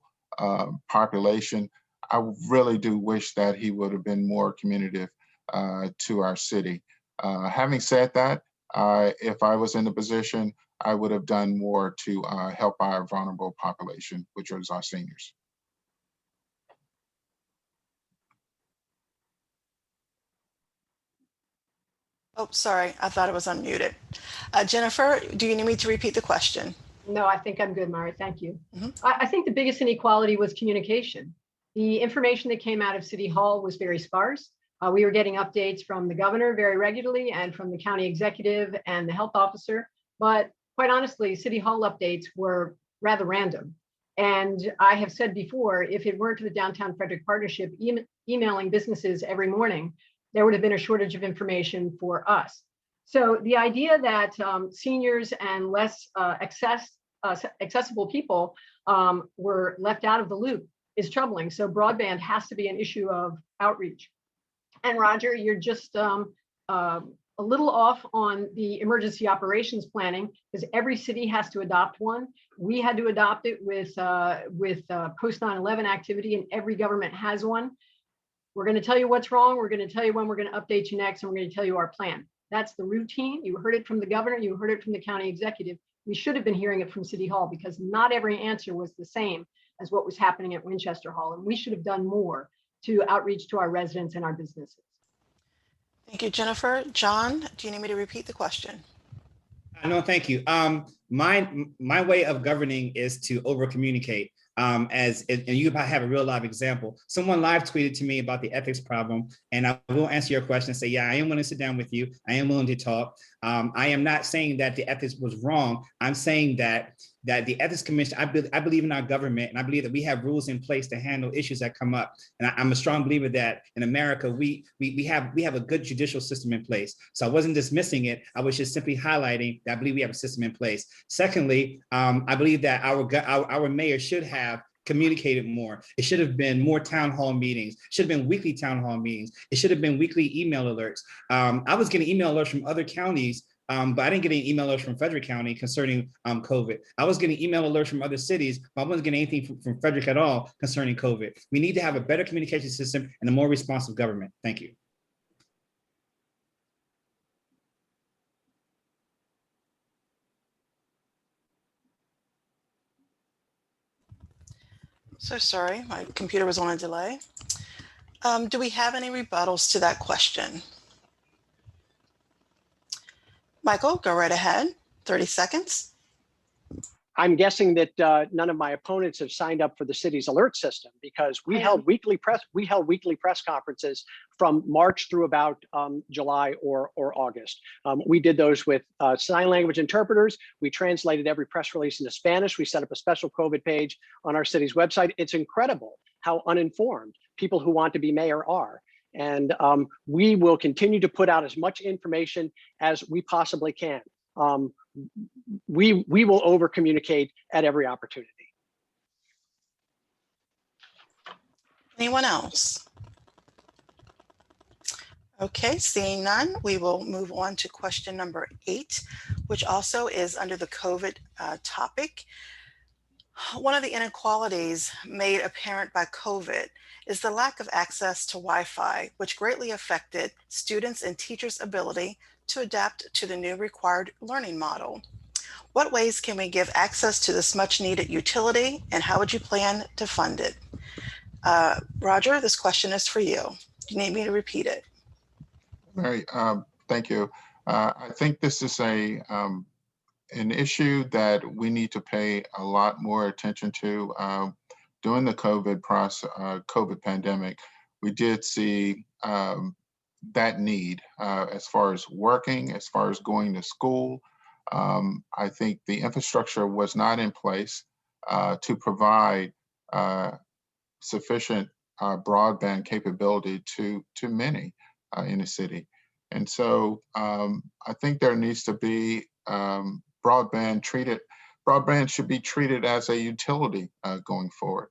population, I really do wish that he would have been more communicative to our city. Having said that, if I was in the position, I would have done more to help our vulnerable population, which is our seniors. Oh, sorry, I thought it was unmuted. Jennifer, do you need me to repeat the question? No, I think I'm good, Mari. Thank you. Mhm. I think the biggest inequality was communication. The information that came out of City Hall was very sparse. We were getting updates from the governor very regularly and from the county executive and the health officer. But quite honestly, City Hall updates were rather random. And I have said before, if it weren't for the Downtown Frederick Partnership emailing businesses every morning, there would have been a shortage of information for us. So the idea that seniors and less accessible people were left out of the loop is troubling. So broadband has to be an issue of outreach. And Roger, you're just a little off on the emergency operations planning because every city has to adopt one. We had to adopt it with post 9/11 activity, and every government has one. We're going to tell you what's wrong. We're going to tell you when we're going to update you next, and we're going to tell you our plan. That's the routine. You heard it from the governor. You heard it from the county executive. We should have been hearing it from City Hall because not every answer was the same as what was happening at Winchester Hall. And we should have done more to outreach to our residents and our businesses. Thank you, Jennifer. John, do you need me to repeat the question? No, thank you. My way of governing is to over communicate. And you have a real live example. Someone live tweeted to me about the ethics problem, and I will answer your question and say, yeah, I am willing to sit down with you. I am willing to talk. I am not saying that the ethics was wrong. I'm saying that the Ethics Commission, I believe in our government, and I believe that we have rules in place to handle issues that come up. And I'm a strong believer that in America, we have a good judicial system in place. So I wasn't dismissing it. I was just simply highlighting that I believe we have a system in place. Secondly, I believe that our mayor should have communicated more. It should have been more town hall meetings. It should have been weekly town hall meetings. It should have been weekly email alerts. I was getting email alerts from other counties, but I didn't get any email alerts from Frederick County concerning COVID. I was getting email alerts from other cities, but I wasn't getting anything from Frederick at all concerning COVID. We need to have a better communication system and a more responsive government. Thank you. So sorry, my computer was on a delay. Do we have any rebuttals to that question? Michael, go right ahead. 30 seconds. I'm guessing that none of my opponents have signed up for the city's alert system because we held weekly press conferences from March through about July or August. We did those with sign language interpreters. We translated every press release into Spanish. We set up a special COVID page on our city's website. It's incredible how uninformed people who want to be mayor are. And we will continue to put out as much information as we possibly can. We will over communicate at every opportunity. Anyone else? Okay, seeing none, we will move on to question number 8, which also is under the COVID topic. One of the inequalities made apparent by COVID is the lack of access to Wi-Fi, which greatly affected students' and teachers' ability to adapt to the new required learning model. What ways can we give access to this much needed utility, and how would you plan to fund it? Roger, this question is for you. Do you need me to repeat it? Mary, thank you. I think this is an issue that we need to pay a lot more attention to. During the COVID pandemic, we did see that need as far as working, as far as going to school. I think the infrastructure was not in place to provide sufficient broadband capability to many in the city. And so I think there needs to be broadband should be treated as a utility going forward.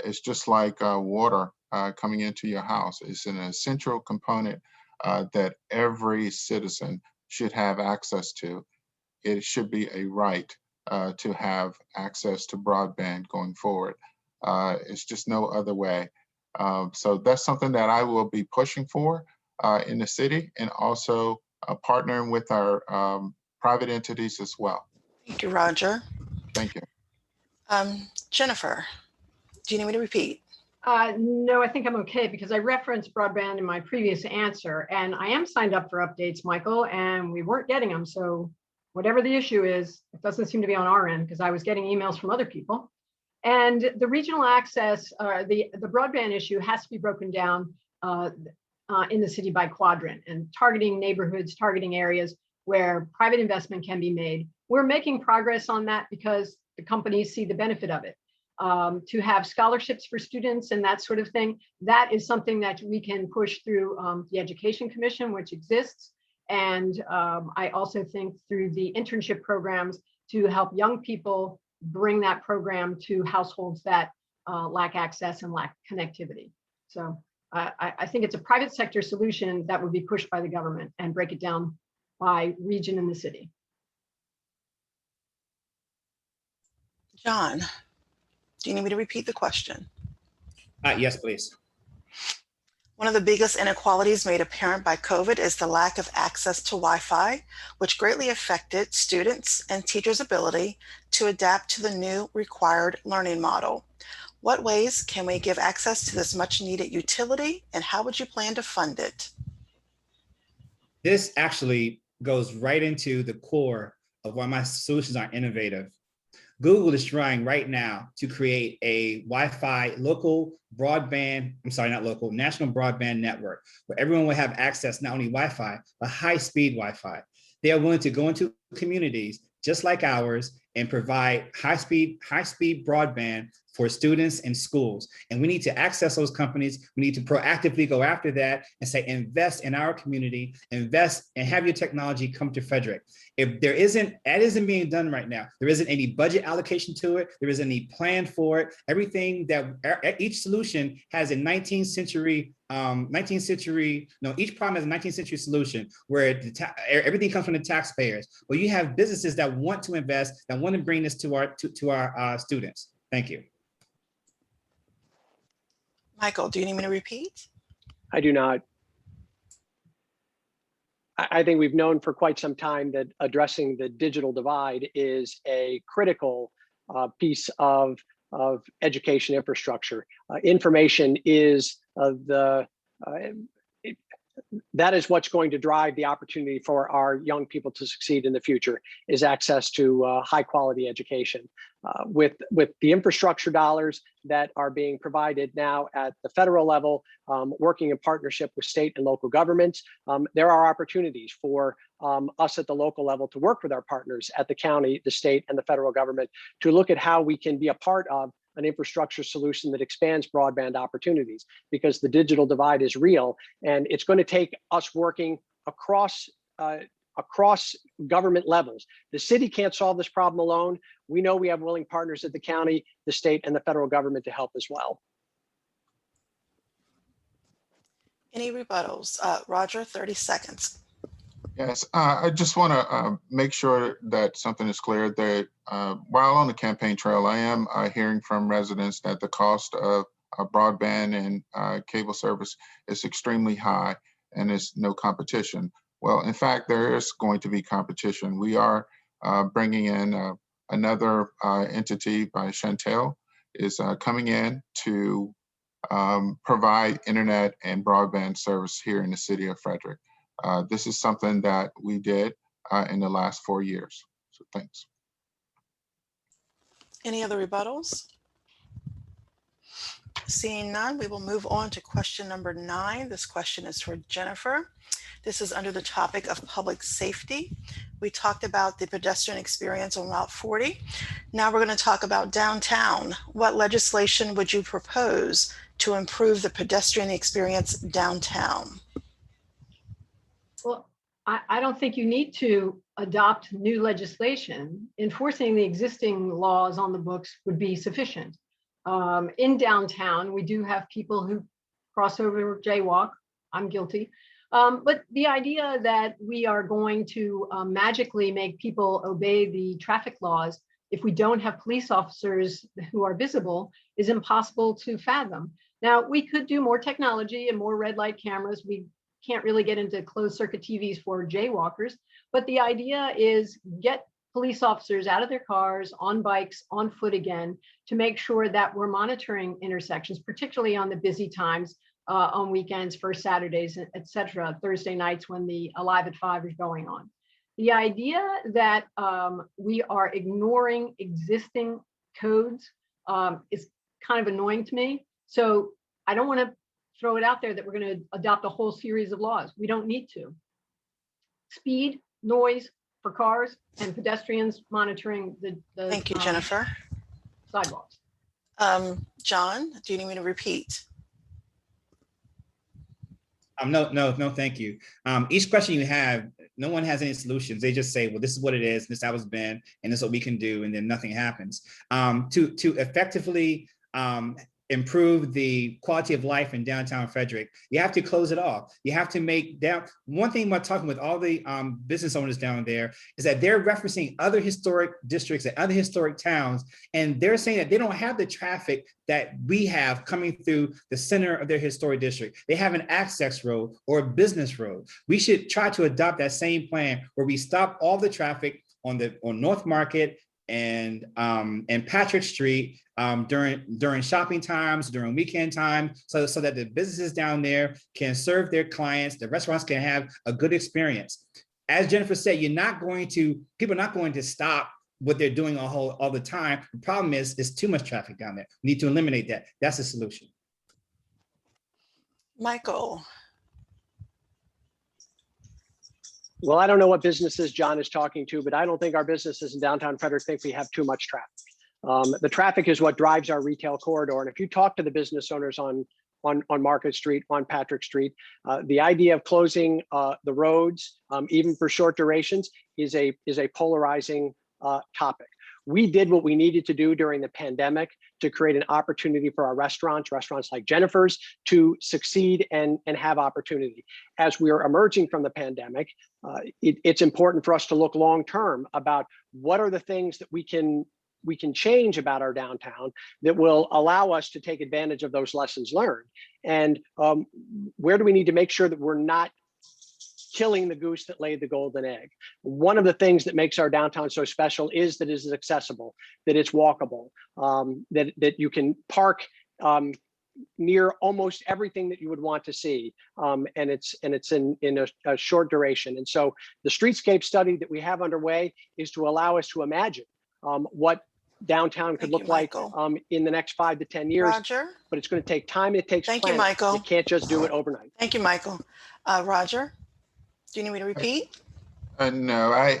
It's just like water coming into your house. It's an essential component that every citizen should have access to. It should be a right to have access to broadband going forward. It's just no other way. So that's something that I will be pushing for in the city, and also partnering with our private entities as well. Thank you, Roger. Thank you. Jennifer, do you need me to repeat? No, I think I'm okay because I referenced broadband in my previous answer, and I am signed up for updates, Michael, and we weren't getting them. So whatever the issue is, it doesn't seem to be on our end because I was getting emails from other people. And the regional access, the broadband issue has to be broken down in the city by quadrant and targeting neighborhoods, targeting areas where private investment can be made. We're making progress on that because the companies see the benefit of it. To have scholarships for students and that sort of thing, that is something that we can push through the Education Commission, which exists. And I also think through the internship programs to help young people bring that program to households that lack access and lack connectivity. So I think it's a private sector solution that would be pushed by the government and break it down by region in the city. John, do you need me to repeat the question? Yes, please. One of the biggest inequalities made apparent by COVID is the lack of access to Wi-Fi, which greatly affected students' and teachers' ability to adapt to the new required learning model. What ways can we give access to this much needed utility, and how would you plan to fund it? This actually goes right into the core of why my solutions are innovative. Google is trying right now to create a Wi-Fi local broadband, national broadband network where everyone will have access not only Wi-Fi, but high-speed Wi-Fi. They are willing to go into communities just like ours and provide high-speed broadband for students and schools. And we need to access those companies. We need to proactively go after that and say, invest in our community, invest and have your technology come to Frederick. If that isn't being done right now. There isn't any budget allocation to it. There isn't any plan for it. Everything that each solution has a 19th century, each problem has a 19th century solution where everything comes from the taxpayers. Well, you have businesses that want to invest, that want to bring this to our students. Thank you. Michael, do you need me to repeat? I do not. I think we've known for quite some time that addressing the digital divide is a critical piece of education infrastructure. Information is that is what's going to drive the opportunity for our young people to succeed in the future, is access to high quality education. With the infrastructure dollars that are being provided now at the federal level, working in partnership with state and local governments, there are opportunities for us at the local level to work with our partners at the county, the state, and the federal government to look at how we can be a part of an infrastructure solution that expands broadband opportunities, because the digital divide is real, and it's going to take us working across government levels. The city can't solve this problem alone. We know we have willing partners at the county, the state, and the federal government to help as well. Any rebuttals? Roger, 30 seconds. Yes, I just want to make sure that something is clear that while on the campaign trail, I am hearing from residents that the cost of broadband and cable service is extremely high and there's no competition. Well, in fact, there is going to be competition. We are bringing in another entity by Chantel is coming in to provide internet and broadband service here in the city of Frederick. This is something that we did in the last 4 years. So thanks. Any other rebuttals? Seeing none, we will move on to question number 9. This question is for Jennifer. This is under the topic of public safety. We talked about the pedestrian experience on Route 40. Now we're going to talk about downtown. What legislation would you propose to improve the pedestrian experience downtown? Well, I don't think you need to adopt new legislation. Enforcing the existing laws on the books would be sufficient. In downtown, we do have people who cross over, jaywalk. I'm guilty. But the idea that we are going to magically make people obey the traffic laws if we don't have police officers who are visible is impossible to fathom. Now, we could do more technology and more red light cameras. We can't really get into closed circuit TVs for jaywalkers, but the idea is get police officers out of their cars, on bikes, on foot again, to make sure that we're monitoring intersections, particularly on the busy times, on weekends, first Saturdays, et cetera, Thursday nights when the Alive at 5 is going on. The idea that we are ignoring existing codes is kind of annoying to me. So I don't want to throw it out there that we're going to adopt a whole series of laws. We don't need to. Speed, noise for cars, and pedestrians monitoring the Thank you, Jennifer. Sidewalks. John, do you need me to repeat? No, thank you. Each question you have, no one has any solutions. They just say, well, this is what it is, this is how it's been, and this is what we can do, and then nothing happens. To effectively improve the quality of life in downtown Frederick, you have to close it off. You have to make down. One thing about talking with all the business owners down there is that they're referencing other historic districts and other historic towns, and they're saying that they don't have the traffic that we have coming through the center of their historic district. They have an access road or a business road. We should try to adopt that same plan where we stop all the traffic on North Market and Patrick Street during shopping times, during weekend time, so that the businesses down there can serve their clients, the restaurants can have a good experience. As Jennifer said, people are not going to stop what they're doing all the time. The problem is there's too much traffic down there. We need to eliminate that. That's the solution. Michael. Well, I don't know what businesses John is talking to, but I don't think our businesses in downtown Frederick think we have too much traffic. The traffic is what drives our retail corridor. And if you talk to the business owners on Market Street, on Patrick Street, the idea of closing the roads, even for short durations, is a polarizing topic. We did what we needed to do during the pandemic to create an opportunity for our restaurants like Jennifer's, to succeed and have opportunity. As we are emerging from the pandemic, it's important for us to look long-term about what are the things that we can change about our downtown that will allow us to take advantage of those lessons learned. And where do we need to make sure that we're not killing the goose that laid the golden egg? One of the things that makes our downtown so special is that it is accessible, that it's walkable, that you can park near almost everything that you would want to see, and it's in a short duration. And so the streetscape study that we have underway is to allow us to imagine what downtown could look like in the next 5 to 10 years. Roger. But it's going to take time. It takes Thank planning. you, Michael. You can't just do it overnight. Thank you, Michael. Roger, do you need me to repeat? No,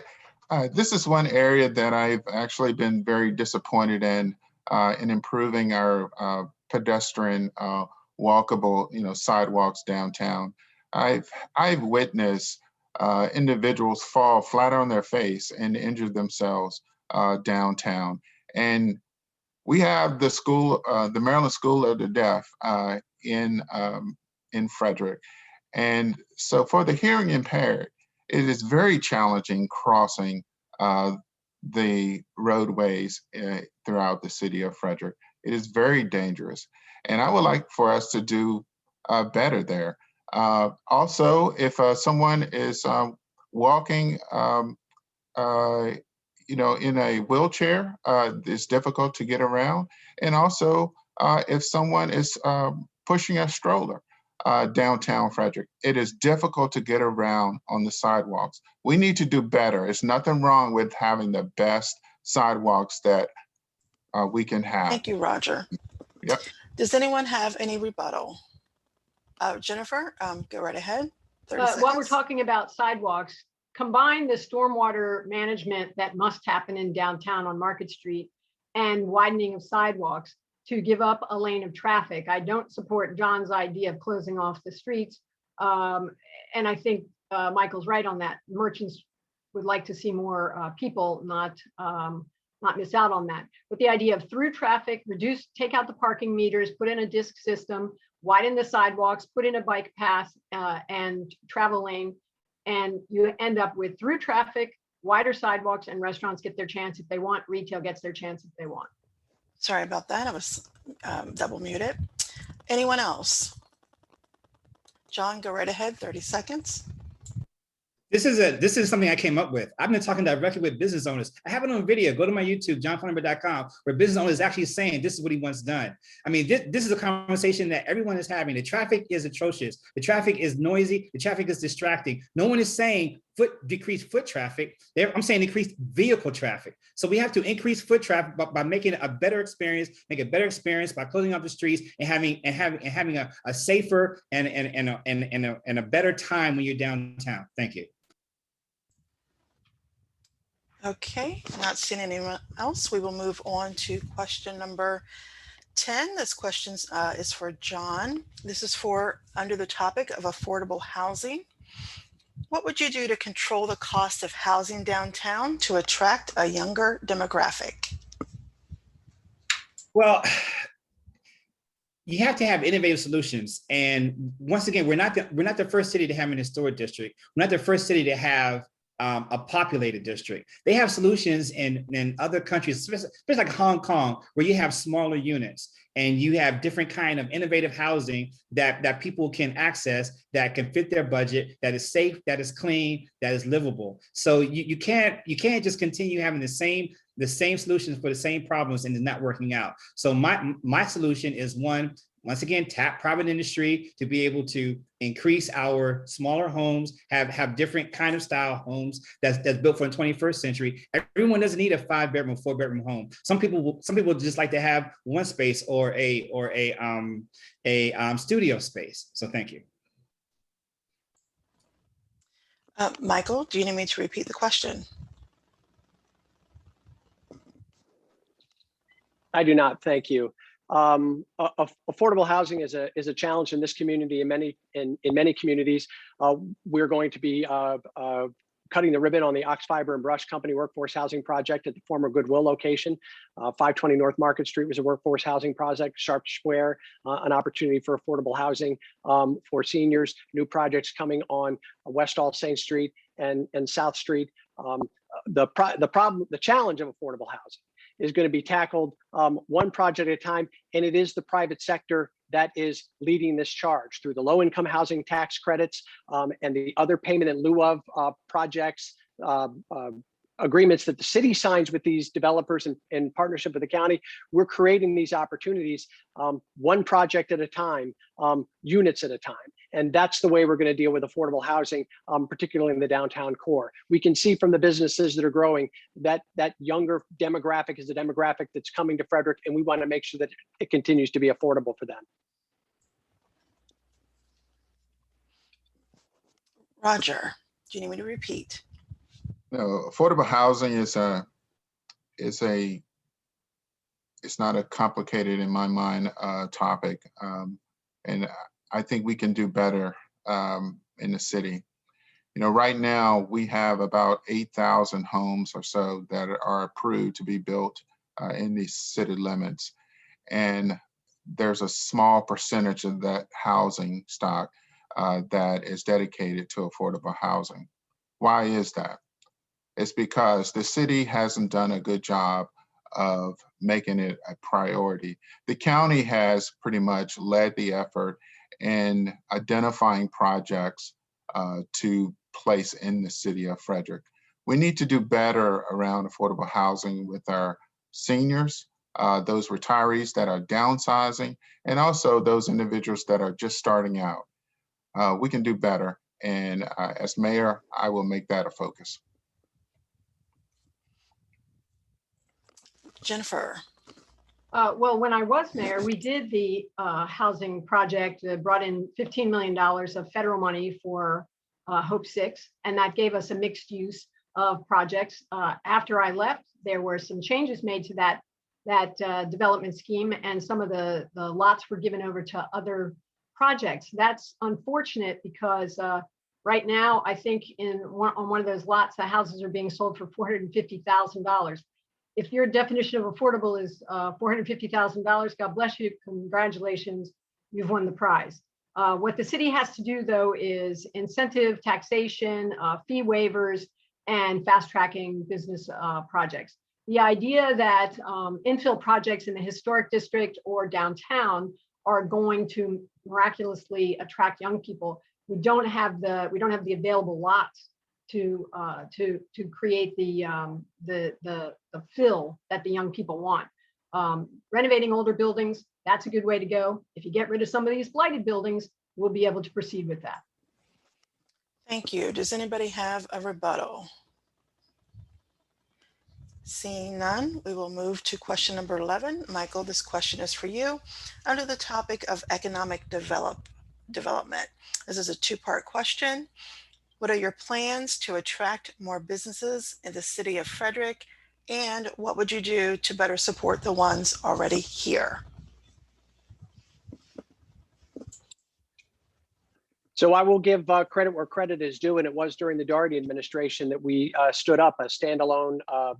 this is one area that I've actually been very disappointed in improving our pedestrian walkable, sidewalks downtown. I've witnessed individuals fall flat on their face and injure themselves downtown. And we have the school, the Maryland School of the Deaf in Frederick. And so for the hearing impaired, it is very challenging crossing the roadways throughout the city of Frederick. It is very dangerous. And I would like for us to do better there. Also, if someone is walking, in a wheelchair, it's difficult to get around. And also, if someone is pushing a stroller downtown Frederick, it is difficult to get around on the sidewalks. We need to do better. There's nothing wrong with having the best sidewalks that we can have. Thank you, Roger. Yep. Does anyone have any rebuttal? Jennifer, go right ahead. 30 While we're seconds. talking about sidewalks, combine the stormwater management that must happen in downtown on Market Street and widening of sidewalks to give up a lane of traffic. I don't support John's idea of closing off the streets. And I think Michael's right on that. Merchants would like to see more people, not miss out on that. But the idea of through traffic, take out the parking meters, put in a disc system, widen the sidewalks, put in a bike path and travel lane, and you end up with through traffic, wider sidewalks, and restaurants get their chance if they want, retail gets their chance if they want. Sorry about that. I was double muted. Anyone else? John, go right ahead, 30 seconds. This is something I came up with. I've been talking directly with business owners. I have it on video. Go to my YouTube, johnfunderburk.com, where business owners is actually saying this is what he wants done. I mean, this is a conversation that everyone is having. The traffic is atrocious. The traffic is noisy. The traffic is distracting. No one is saying decreased foot traffic. I'm saying increased vehicle traffic. So we have to increase foot traffic by making it a better experience, make a better experience by closing off the streets and having a safer and a better time when you're downtown. Thank you. Okay, not seeing anyone else. We will move on to question number 10. This question is for John. This is for under the topic of affordable housing. What would you do to control the cost of housing downtown to attract a younger demographic? Well, you have to have innovative solutions. And once again, we're not the first city to have an historic district. We're not the first city to have a populated district. They have solutions in other countries, especially like Hong Kong, where you have smaller units and you have different kind of innovative housing that people can access, that can fit their budget, that is safe, that is clean, that is livable. So you can't just continue having the same solutions for the same problems and it's not working out. So my solution is once again, tap private industry to be able to increase our smaller homes, have different kind of style homes that's built for the 21st century. Everyone doesn't need a 5-bedroom, 4-bedroom home. Some people just like to have one space or a studio space. So thank you. Michael, do you need me to repeat the question? I do not, thank you. Affordable housing is a challenge in this community and in many communities. We're going to be cutting the ribbon on the Ox Fiber and Brush Company workforce housing project at the former Goodwill location. 520 North Market Street was a workforce housing project. Sharp Square, an opportunity for affordable housing for seniors. New projects coming on West All Saints Street and South Street. The challenge of affordable housing is going to be tackled one project at a time, and it is the private sector that is leading this charge through the low-income housing tax credits and the other payment in lieu of projects, agreements that the city signs with these developers in partnership with the county. We're creating these opportunities one project at a time, units at a time. And that's the way we're going to deal with affordable housing, particularly in the downtown core. We can see from the businesses that are growing that younger demographic is a demographic that's coming to Frederick, and we want to make sure that it continues to be affordable for them. Roger, do you need me to repeat? No, affordable housing is it's not a complicated, in my mind, topic. And I think we can do better in the city. You know, right now we have about 8,000 homes or so that are approved to be built in these city limits. And there's a small percentage of that housing stock that is dedicated to affordable housing. Why is that? It's because the city hasn't done a good job of making it a priority. The county has pretty much led the effort in identifying projects to place in the city of Frederick. We need to do better around affordable housing with our seniors, those retirees that are downsizing, and also those individuals that are just starting out. We can do better. And as mayor, I will make that a focus. Jennifer. Well, when I was mayor, we did the housing project, brought in $15 million of federal money for Hope 6, and that gave us a mixed use of projects. After I left, there were some changes made to that development scheme, and some of the lots were given over to other projects. That's unfortunate because right now, I think on one of those lots, the houses are being sold for $450,000. If your definition of affordable is $450,000, God bless you, congratulations, you've won the prize. What the city has to do, though, is incentive taxation, fee waivers, and fast tracking business projects. The idea that infill projects in the historic district or downtown are going to miraculously attract young people. We don't have the available lots to create the fill that the young people want. Renovating older buildings, that's a good way to go. If you get rid of some of these blighted buildings, we'll be able to proceed with that. Thank you. Does anybody have a rebuttal? Seeing none, we will move to question number 11. Michael, this question is for you. Under the topic of economic development, this is a two-part question. What are your plans to attract more businesses in the city of Frederick? And what would you do to better support the ones already here? So I will give credit where credit is due, and it was during the Dougherty administration that we stood up a standalone,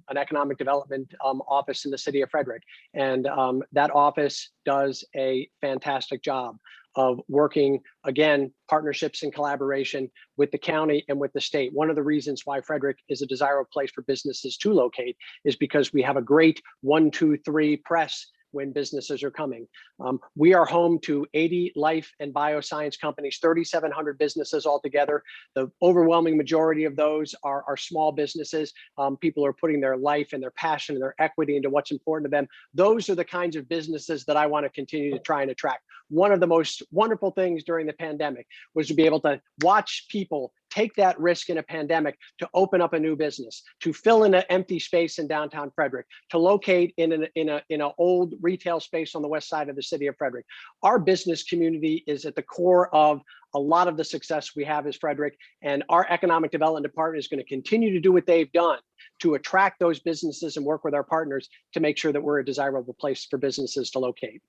an economic development office in the city of Frederick. And that office does a fantastic job of working, again, partnerships and collaboration with the county and with the state. One of the reasons why Frederick is a desirable place for businesses to locate is because we have a great 1, 2, 3 press when businesses are coming. We are home to 80 life and bioscience companies, 3,700 businesses altogether. The overwhelming majority of those are small businesses. People are putting their life and their passion and their equity into what's important to them. Those are the kinds of businesses that I want to continue to try and attract. One of the most wonderful things during the pandemic was to be able to watch people take that risk in a pandemic to open up a new business, to fill in an empty space in downtown Frederick, to locate in an old retail space on the west side of the city of Frederick. Our business community is at the core of a lot of the success we have as Frederick, and our economic development department is going to continue to do what they've done to attract those businesses and work with our partners to make sure that we're a desirable place for businesses to locate.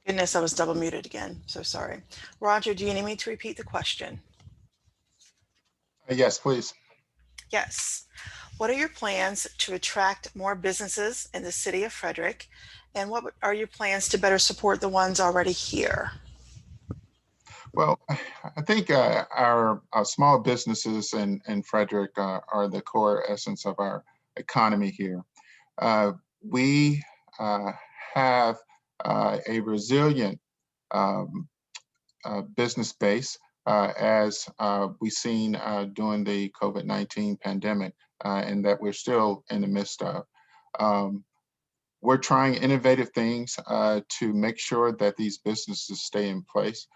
Goodness, I was double muted again. So sorry. Roger, do you need me to repeat the question? Yes, please. Yes. What are your plans to attract more businesses in the city of Frederick? And what are your plans to better support the ones already here? Well, I think our small businesses in Frederick are the core essence of our economy here. We have a resilient business base as we've seen during the COVID-19 pandemic, and that we're still in the midst of. We're trying innovative things to make sure that these businesses stay in place.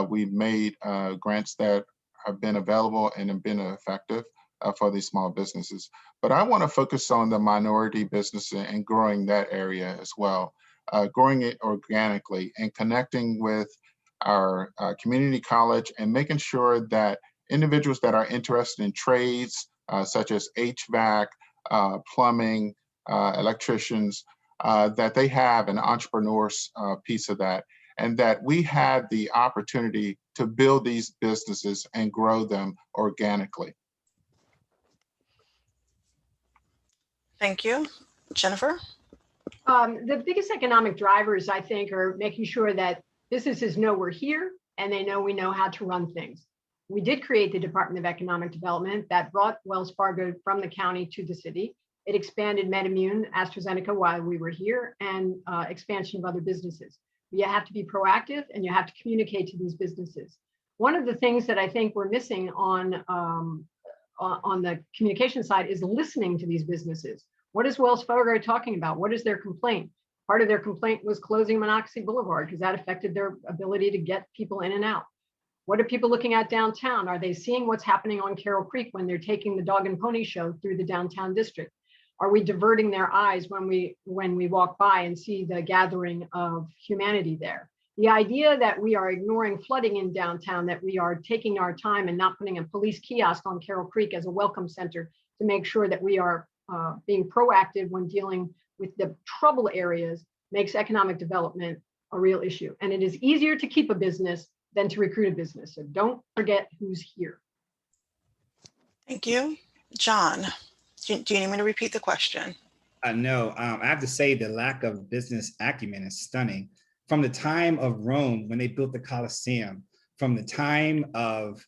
We've made grants that have been available and have been effective for these small businesses. But I want to focus on the minority business and growing that area as well. Growing it organically and connecting with our community college and making sure that individuals that are interested in trades such as HVAC, plumbing, electricians, that they have an entrepreneur's piece of that, and that we have the opportunity to build these businesses and grow them organically. Thank you. Jennifer? The biggest economic drivers, I think, are making sure that businesses know we're here and they know we know how to run things. We did create the Department of Economic Development that brought Wells Fargo from the county to the city. It expanded MedImmune, AstraZeneca while we were here, and expansion of other businesses. You have to be proactive and you have to communicate to these businesses. One of the things that I think we're missing on the communication side is listening to these businesses. What is Wells Fargo talking about? What is their complaint? Part of their complaint was closing Monocacy Boulevard because that affected their ability to get people in and out. What are people looking at downtown? Are they seeing what's happening on Carroll Creek when they're taking the dog and pony show through the downtown district? Are we diverting their eyes when we walk by and see the gathering of humanity there? The idea that we are ignoring flooding in downtown, that we are taking our time and not putting a police kiosk on Carroll Creek as a welcome center to make sure that we are being proactive when dealing with the trouble areas makes economic development a real issue. And it is easier to keep a business than to recruit a business. So don't forget who's here. Thank you. John, do you need me to repeat the question? No, I have to say the lack of business acumen is stunning. From the time of Rome, when they built the Colosseum, from the time of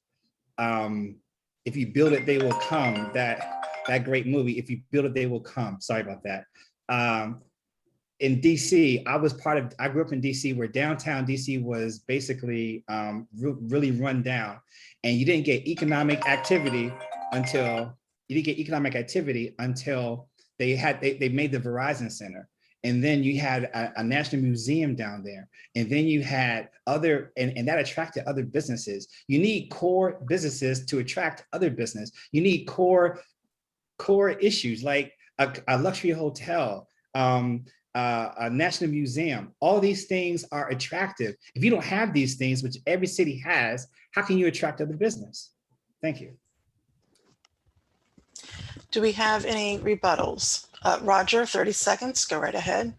if you build it, they will come, that great movie, If You Build It, They Will Come. Sorry about that. in DC, I grew up in DC, where downtown DC was basically really run down, and you didn't get economic activity until they made the Verizon Center. And then you had a national museum down there. And then you had and that attracted other businesses. You need core businesses to attract other business. You need core issues like a luxury hotel, a national museum. All these things are attractive. If you don't have these things, which every city has, how can you attract other business? Thank you. Do we have any rebuttals? Roger, 30 seconds, go right ahead.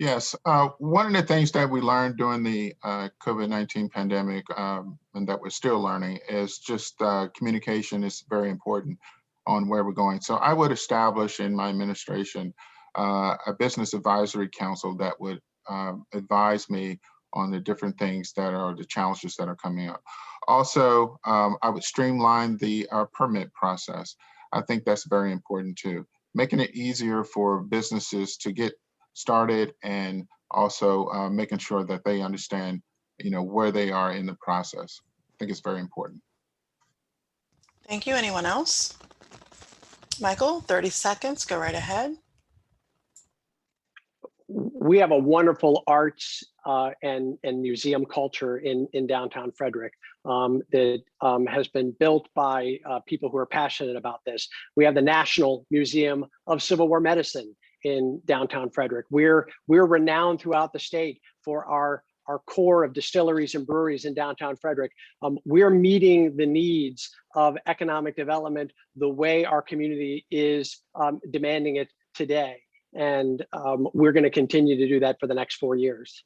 Yes, one of the things that we learned during the COVID-19 pandemic, and that we're still learning, is just communication is very important on where we're going. So I would establish in my administration a business advisory council that would advise me on the different things that are the challenges that are coming up. Also, I would streamline the permit process. I think that's very important too. Making it easier for businesses to get started, and also making sure that they understand, where they are in the process. I think it's very important. Thank you. Anyone else? Michael, 30 seconds, go right ahead. We have a wonderful arts and museum culture in downtown Frederick that has been built by people who are passionate about this. We have the National Museum of Civil War Medicine in downtown Frederick. We're renowned throughout the state for our core of distilleries and breweries in downtown Frederick. We're meeting the needs of economic development the way our community is demanding it today. And we're going to continue to do that for the next 4 years.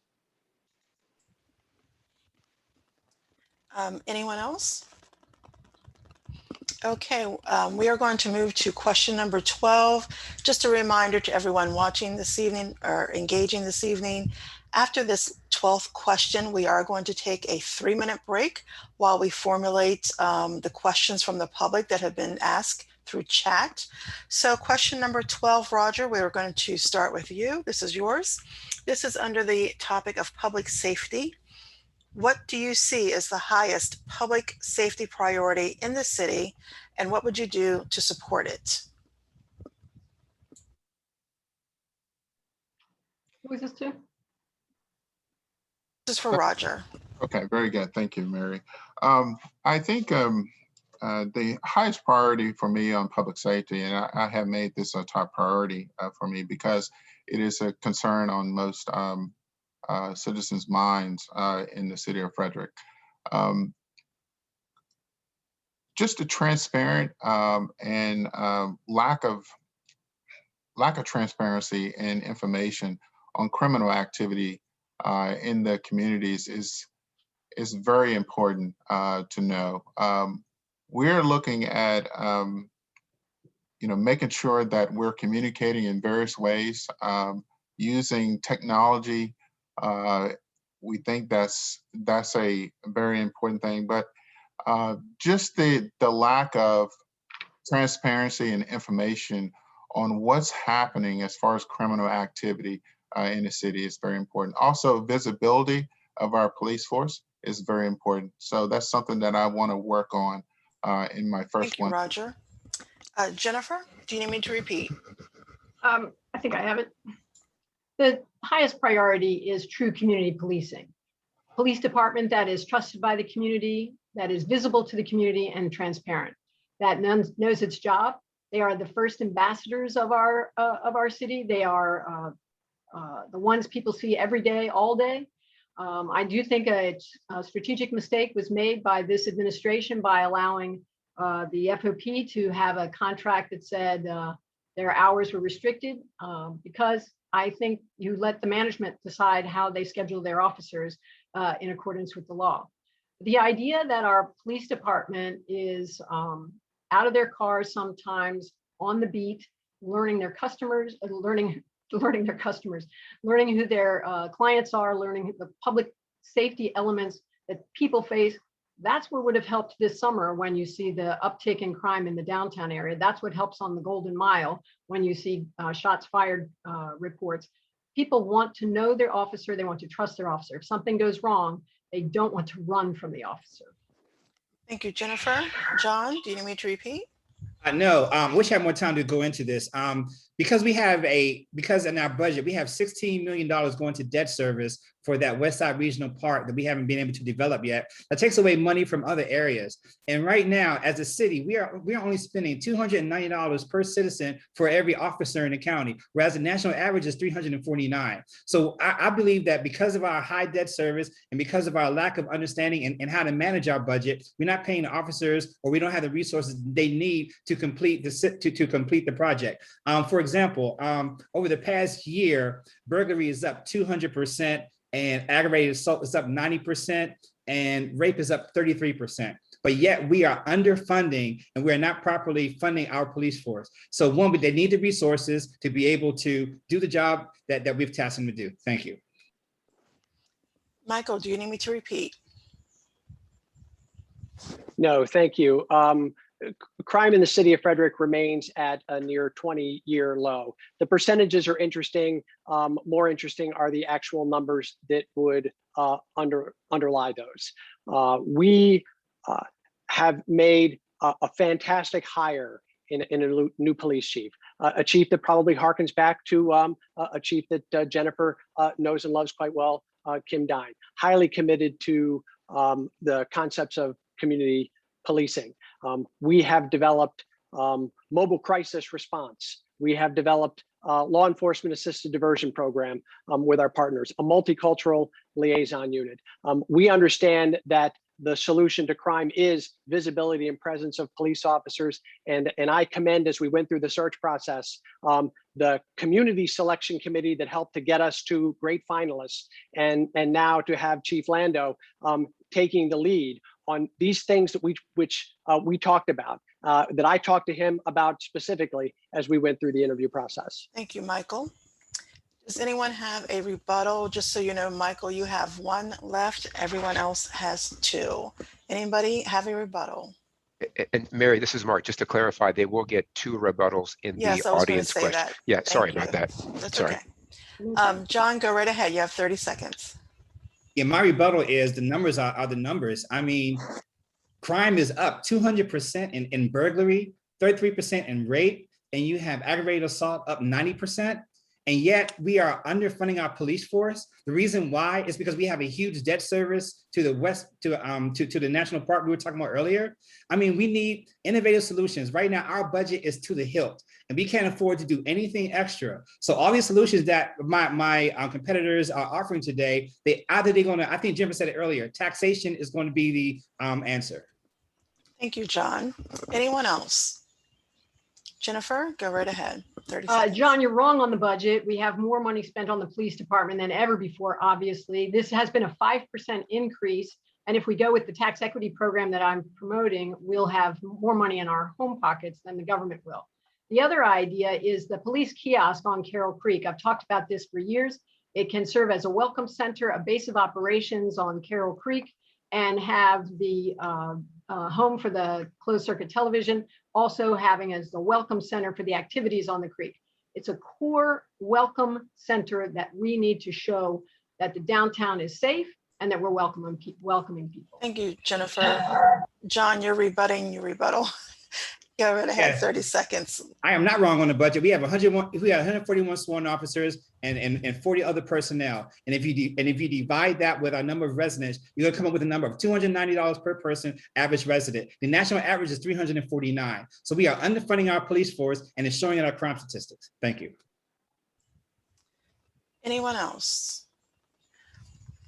Anyone else? Okay, we are going to move to question number 12. Just a reminder to everyone watching this evening or engaging this evening, after this 12th question, we are going to take a 3-minute break while we formulate the questions from the public that have been asked through chat. So question number 12, Roger, we are going to start with you. This is yours. This is under the topic of public safety. What do you see as the highest public safety priority in the city, and what would you do to support it? Who is this to? This is for Roger. Okay, very good. Thank you, Mary. I think the highest priority for me on public safety, and I have made this a top priority for me because it is a concern on most citizens' minds in the city of Frederick. Just a transparent and lack of transparency and information on criminal activity in the communities is very important to know. We're looking at making sure that we're communicating in various ways using technology. We think that's a very important thing, but just the lack of transparency and information on what's happening as far as criminal activity in the city is very important. Also, visibility of our police force is very important. So that's something that I want to work on in my first one. Thank you, Roger. Jennifer, do you need me to repeat? I think I have it. The highest priority is true community policing. Police department that is trusted by the community, that is visible to the community and transparent, that knows its job. They are the first ambassadors of our city. They are the ones people see every day, all day. I do think a strategic mistake was made by this administration by allowing the FOP to have a contract that said their hours were restricted because I think you let the management decide how they schedule their officers in accordance with the law. The idea that our police department is out of their cars sometimes on the beat, learning their customers, learning who their clients are, learning the public safety elements that people face. That's what would have helped this summer when you see the uptick in crime in the downtown area. That's what helps on the Golden Mile when you see shots fired reports. People want to know their officer. They want to trust their officer. If something goes wrong, they don't want to run from the officer. Thank you, Jennifer. John, do you need me to repeat? No, wish I had more time to go into this. Because in our budget, we have $16 million going to debt service for that West Side Regional Park that we haven't been able to develop yet. That takes away money from other areas. And right now, as a city, we are only spending $290 per citizen for every officer in the county, whereas the national average is $349. So I believe that because of our high debt service and because of our lack of understanding and how to manage our budget, we're not paying the officers, or we don't have the resources they need to complete the project. For example, over the past year, burglary is up 200%, and aggravated assault is up 90%, and rape is up 33%. But yet we are underfunding, and we are not properly funding our police force. So one, they need the resources to be able to do the job that we've tasked them to do. Thank you. Michael, do you need me to repeat? No, thank you. Crime in the city of Frederick remains at a near 20-year low. The percentages are interesting. More interesting are the actual numbers that would underlie those. We have made a fantastic hire in a new police chief, a chief that probably harkens back to a chief that Jennifer knows and loves quite well, Kim Dine. Highly committed to the concepts of community policing. We have developed mobile crisis response. We have developed law enforcement assisted diversion program with our partners, a multicultural liaison unit. We understand that the solution to crime is visibility and presence of police officers. And I commend, as we went through the search process, the community selection committee that helped to get us to great finalists, and now to have Chief Lando taking the lead on these things that we talked about, that I talked to him about specifically as we went through the interview process. Thank you, Michael. Does anyone have a rebuttal? Just so you know, Michael, you have one left. Everyone else has two. Anybody have a rebuttal? And Mary, this is Mark. Just to clarify, they will get 2 rebuttals in Yes, the I was audience going to say question. that. Yeah, Thank sorry you. about that. That's Sorry. okay. John, go right ahead. You have 30 seconds. Yeah, my rebuttal is the numbers are the numbers. I mean, crime is up 200% in burglary, 33% in rape, and you have aggravated assault up 90%. And yet we are underfunding our police force. The reason why is because we have a huge debt service to the west, to the national park we were talking about earlier. I mean, we need innovative solutions. Right now, our budget is to the hilt, and we can't afford to do anything extra. So all these solutions that my competitors are offering today, I think Jennifer said it earlier, taxation is going to be the answer. Thank you, John. Anyone else? Jennifer, go right ahead. 30 seconds. John, you're wrong on the budget. We have more money spent on the police department than ever before, obviously. This has been a 5% increase. And if we go with the tax equity program that I'm promoting, we'll have more money in our home pockets than the government will. The other idea is the police kiosk on Carroll Creek. I've talked about this for years. It can serve as a welcome center, a base of operations on Carroll Creek, and have the home for the closed circuit television, also having as the welcome center for the activities on the creek. It's a core welcome center that we need to show that the downtown is safe and that we're welcoming people. Thank you, Jennifer. John, you're rebutting your rebuttal. Go right ahead, Yes. 30 seconds. I am not wrong on the budget. We have 141 sworn officers and 40 other personnel. And if you divide that with our number of residents, you're gonna come up with a number of $290 per person, average resident. The national average is 349. So we are underfunding our police force, and it's showing in our crime statistics. Thank you. Anyone else?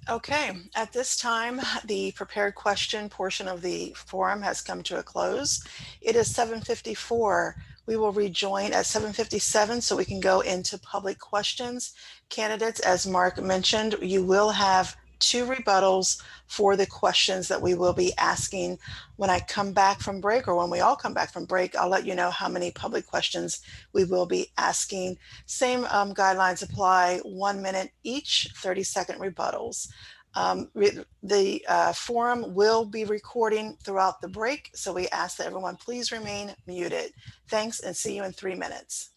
Okay, at this time, the prepared question portion of the forum has come to a close. It is 7:54. We will rejoin at 7:57 so we can go into public questions. Candidates, as Mark mentioned, you will have 2 rebuttals for the questions that we will be asking when I come back from break, or when we all come back from break. I'll let you know how many public questions we will be asking. Same guidelines apply, 1 minute each, 30-second rebuttals. The forum will be recording throughout the break, so we ask that everyone please remain muted. Thanks, and see you in 3 minutes.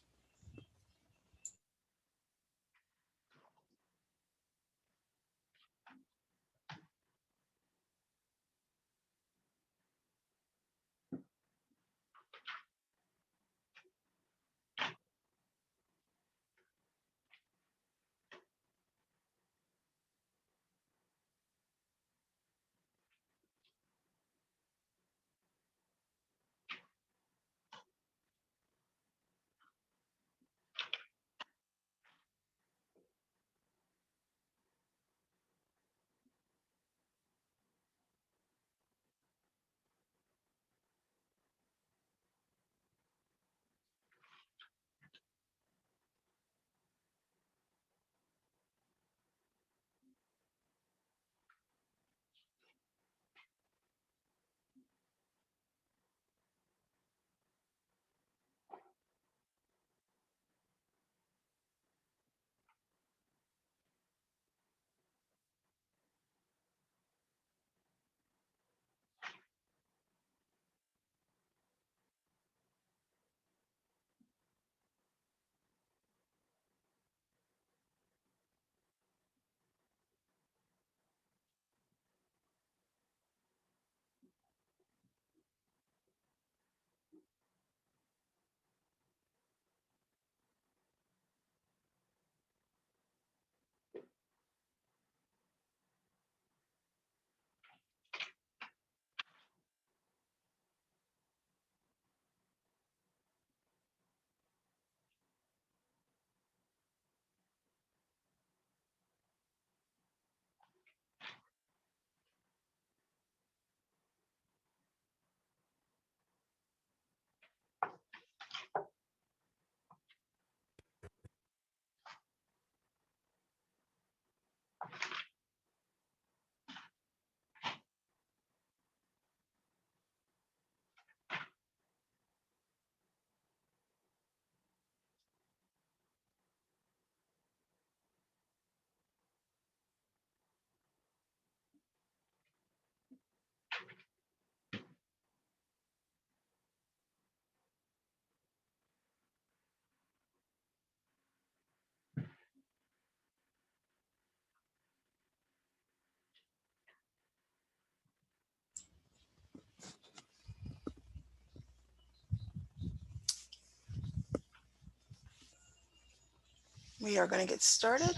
We are going to get started.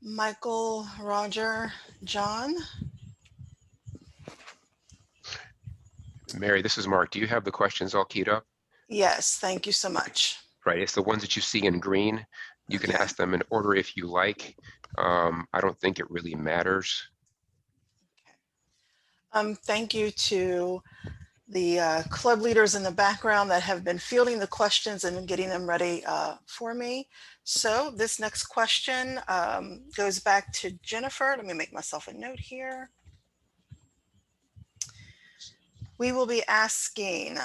Michael, Roger, John. Mary, this is Mark. Do you have the questions all keyed up? Yes, thank you so much. Right, it's the ones that you see in green. You can Okay. ask them in order if you like. I don't think it really matters. Thank you to the club leaders in the background that have been fielding the questions and getting them ready for me. So this next question goes back to Jennifer. Let me make myself a note here. We will be asking,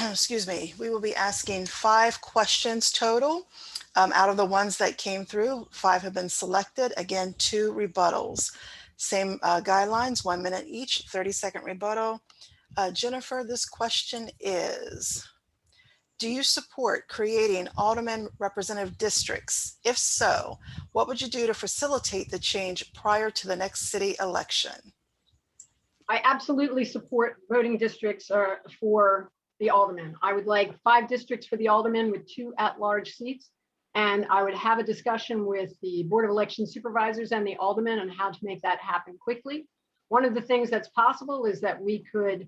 excuse me, we will be asking 5 questions total. Out of the ones that came through, 5 have been selected. Again, 2 rebuttals. Same guidelines, 1 minute each, 30-second rebuttal. Jennifer, this question is, do you support creating alderman representative districts? If so, what would you do to facilitate the change prior to the next city election? I absolutely support voting districts for the alderman. I would like 5 districts for the alderman with 2 at-large seats. And I would have a discussion with the Board of Election Supervisors and the alderman on how to make that happen quickly. One of the things that's possible is that we could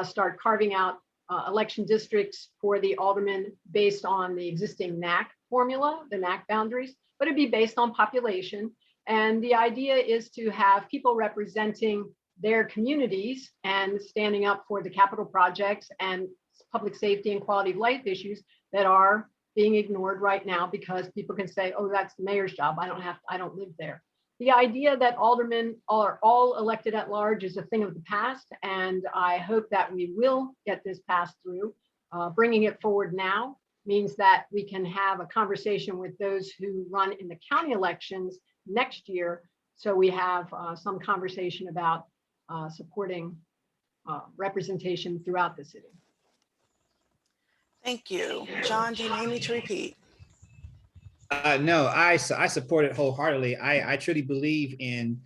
start carving out election districts for the alderman based on the existing NAC formula, the NAC boundaries, but it'd be based on population. And the idea is to have people representing their communities and standing up for the capital projects and public safety and quality of life issues that are being ignored right now because people can say, oh, that's the mayor's job. I don't live there. The idea that aldermen are all elected at large is a thing of the past. And I hope that we will get this passed through. Bringing it forward now means that we can have a conversation with those who run in the county elections next year. So we have some conversation about supporting representation throughout the city. Thank you. John, do you need me to repeat? No, I support it wholeheartedly. I truly believe in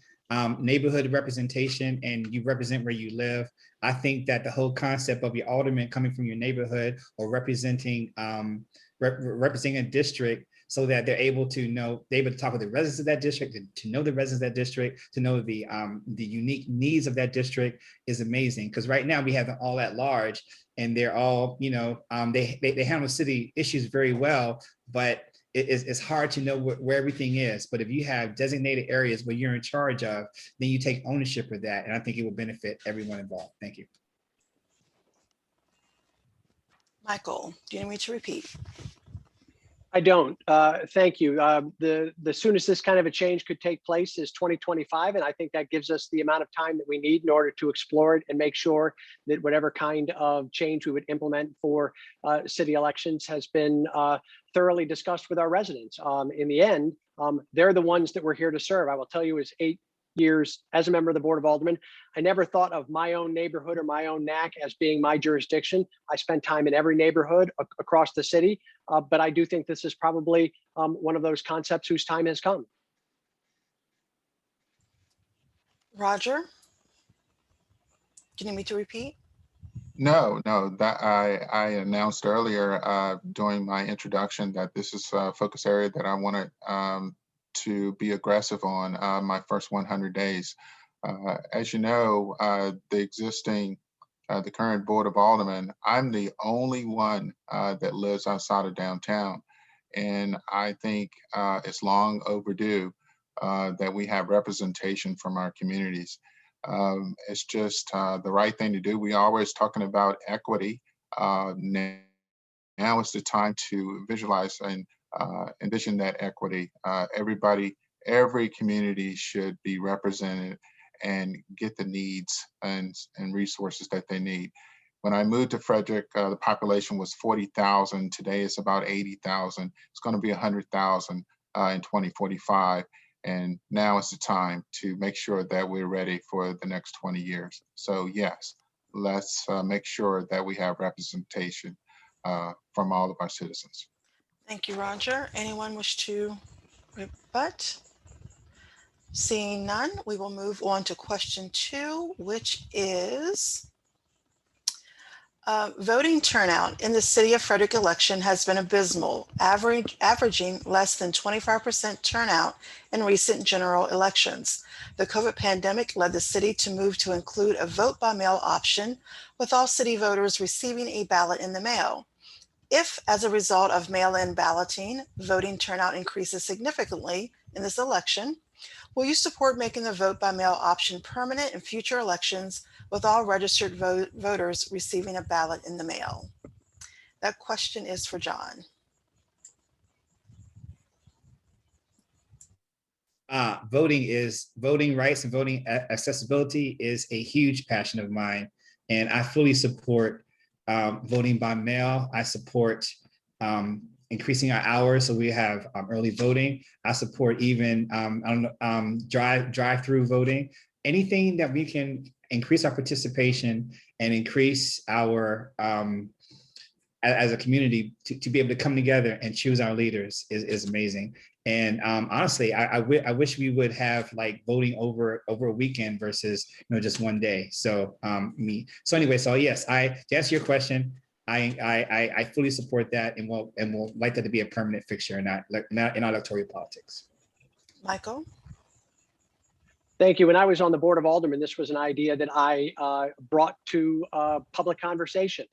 neighborhood representation, and you represent where you live. I think that the whole concept of your alderman coming from your neighborhood or representing representing a district so that they're able to talk with the residents of that district, to know the residents of that district, to know the unique needs of that district is amazing. Because right now we have them all at large, and they're all, they handle city issues very well, but it's hard to know where everything is. But if you have designated areas where you're in charge of, then you take ownership of that. And I think it will benefit everyone involved. Thank you. Michael, do you need me to repeat? I don't. Thank you. The soonest this kind of a change could take place is 2025. And I think that gives us the amount of time that we need in order to explore it and make sure that whatever kind of change we would implement for city elections has been thoroughly discussed with our residents. In the end, they're the ones that we're here to serve. I will tell you, as 8 years as a member of the Board of Alderman, I never thought of my own neighborhood or my own NAC as being my jurisdiction. I spent time in every neighborhood across the city, but I do think this is probably one of those concepts whose time has come. Roger, do you need me to repeat? No, that I announced earlier during my introduction that this is a focus area that I wanted to be aggressive on my first 100 days. As you know, the current Board of Alderman, I'm the only one that lives outside of downtown. And I think it's long overdue that we have representation from our communities. It's just the right thing to do. We always talking about equity. Now is the time to visualize and envision that equity. Every community should be represented and get the needs and resources that they need. When I moved to Frederick, the population was 40,000. Today it's about 80,000. It's going to be 100,000 in 2045. And now is the time to make sure that we're ready for the next 20 years. So yes, let's make sure that we have representation from all of our citizens. Thank you, Roger. Anyone wish to rebut? Seeing none, we will move on to question 2, which is, Voting turnout in the City of Frederick election has been abysmal, averaging less than 25% turnout in recent general elections. The COVID pandemic led the city to move to include a vote by mail option, with all city voters receiving a ballot in the mail. If, as a result of mail-in balloting, voting turnout increases significantly in this election, will you support making the vote by mail option permanent in future elections, with all registered voters receiving a ballot in the mail? That question is for John. Voting rights and voting accessibility is a huge passion of mine, and I fully support voting by mail. I support increasing our hours so we have early voting. I support even drive-through voting. Anything that we can increase our participation and increase our as a community to be able to come together and choose our leaders is amazing. And honestly, I wish we would have like voting over a weekend versus just one day. So yes, to answer your question, I fully support that, and we'll like that to be a permanent fixture in our electoral politics. Michael? Thank you. When I was on the Board of Alderman, this was an idea that I brought to public conversation.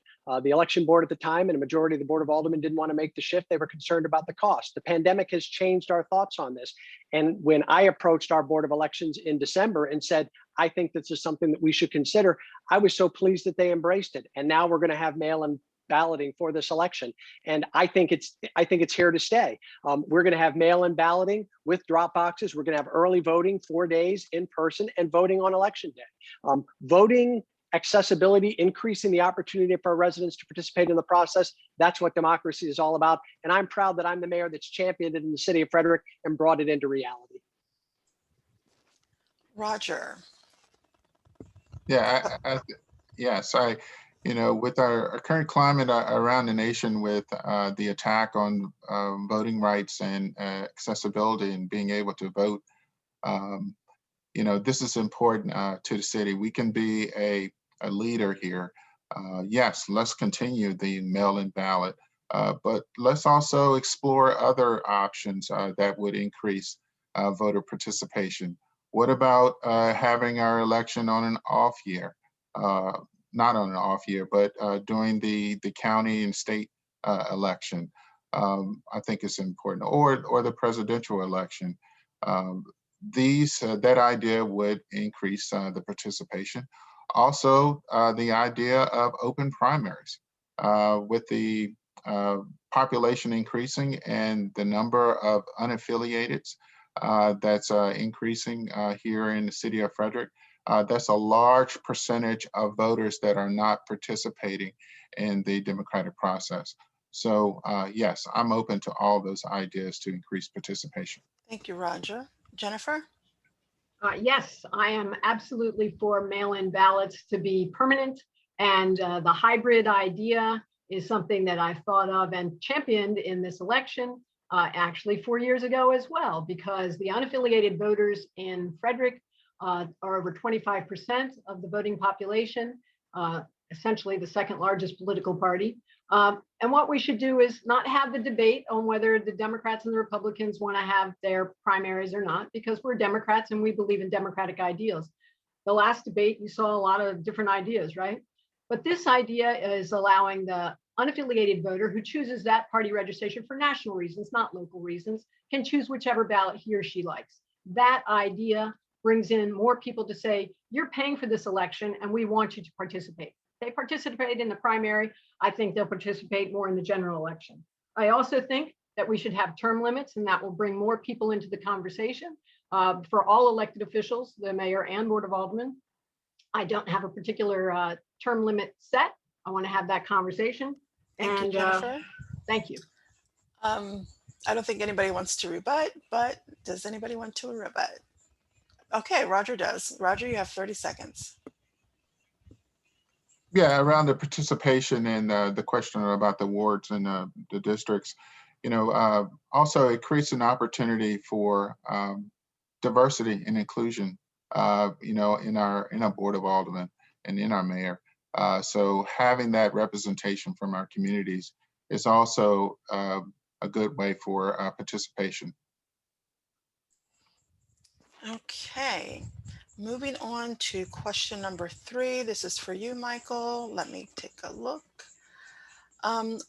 The election board at the time and a majority of the Board of Aldermen didn't want to make the shift. They were concerned about the cost. The pandemic has changed our thoughts on this. And when I approached our Board of Elections in December and said, I think this is something that we should consider, I was so pleased that they embraced it. And now we're going to have mail-in balloting for this election. And I think it's here to stay. We're going to have mail-in balloting with drop boxes. We're going to have early voting 4 days in person and voting on election day. Voting accessibility, increasing the opportunity for our residents to participate in the process. That's what democracy is all about. And I'm proud that I'm the mayor that's championed it in the City of Frederick and brought it into reality. Roger. Yeah, yes, with our current climate around the nation, with the attack on voting rights and accessibility and being able to vote, this is important to the city. We can be a leader here. Yes, let's continue the mail-in ballot, but let's also explore other options that would increase voter participation. What about having our election on an off year? Not on an off year, but during the county and state election. I think it's important, or the presidential election. That idea would increase the participation. Also, the idea of open primaries. With the population increasing and the number of unaffiliateds that's increasing here in the City of Frederick, that's a large percentage of voters that are not participating in the democratic process. So yes, I'm open to all those ideas to increase participation. Thank you, Roger. Jennifer? Yes, I am absolutely for mail-in ballots to be permanent. And the hybrid idea is something that I've thought of and championed in this election actually 4 years ago as well, because the unaffiliated voters in Frederick are over 25% of the voting population, essentially the second largest political party. And what we should do is not have the debate on whether the Democrats and the Republicans want to have their primaries or not, because we're Democrats and we believe in democratic ideals. The last debate, you saw a lot of different ideas, right? But this idea is allowing the unaffiliated voter who chooses that party registration for national reasons, not local reasons, can choose whichever ballot he or she likes. That idea brings in more people to say, you're paying for this election and we want you to participate. They participate in the primary. I think they'll participate more in the general election. I also think that we should have term limits, and that will bring more people into the conversation for all elected officials, the mayor and Board of Aldermen. I don't have a particular term limit set. I want to have that conversation. Thank you, Jennifer. Thank you. I don't think anybody wants to rebut, but does anybody want to rebut? Okay, Roger does. Roger, you have 30 seconds. Yeah, around the participation and the question about the wards and the districts, also it creates an opportunity for diversity and inclusion, in our Board of Aldermen and in our mayor. So having that representation from our communities is also a good way for participation. Okay, moving on to question number 3. This is for you, Michael. Let me take a look.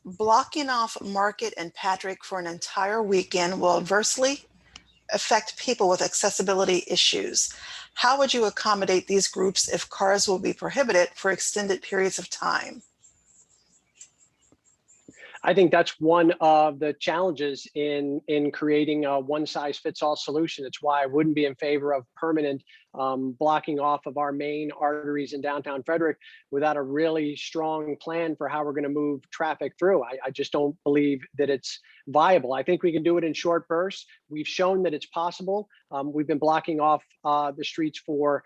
Blocking off Market and Patrick for an entire weekend will adversely affect people with accessibility issues. How would you accommodate these groups if cars will be prohibited for extended periods of time? I think that's one of the challenges in creating a one-size-fits-all solution. It's why I wouldn't be in favor of permanent blocking off of our main arteries in downtown Frederick without a really strong plan for how we're going to move traffic through. I just don't believe that it's viable. I think we can do it in short bursts. We've shown that it's possible. We've been blocking off the streets for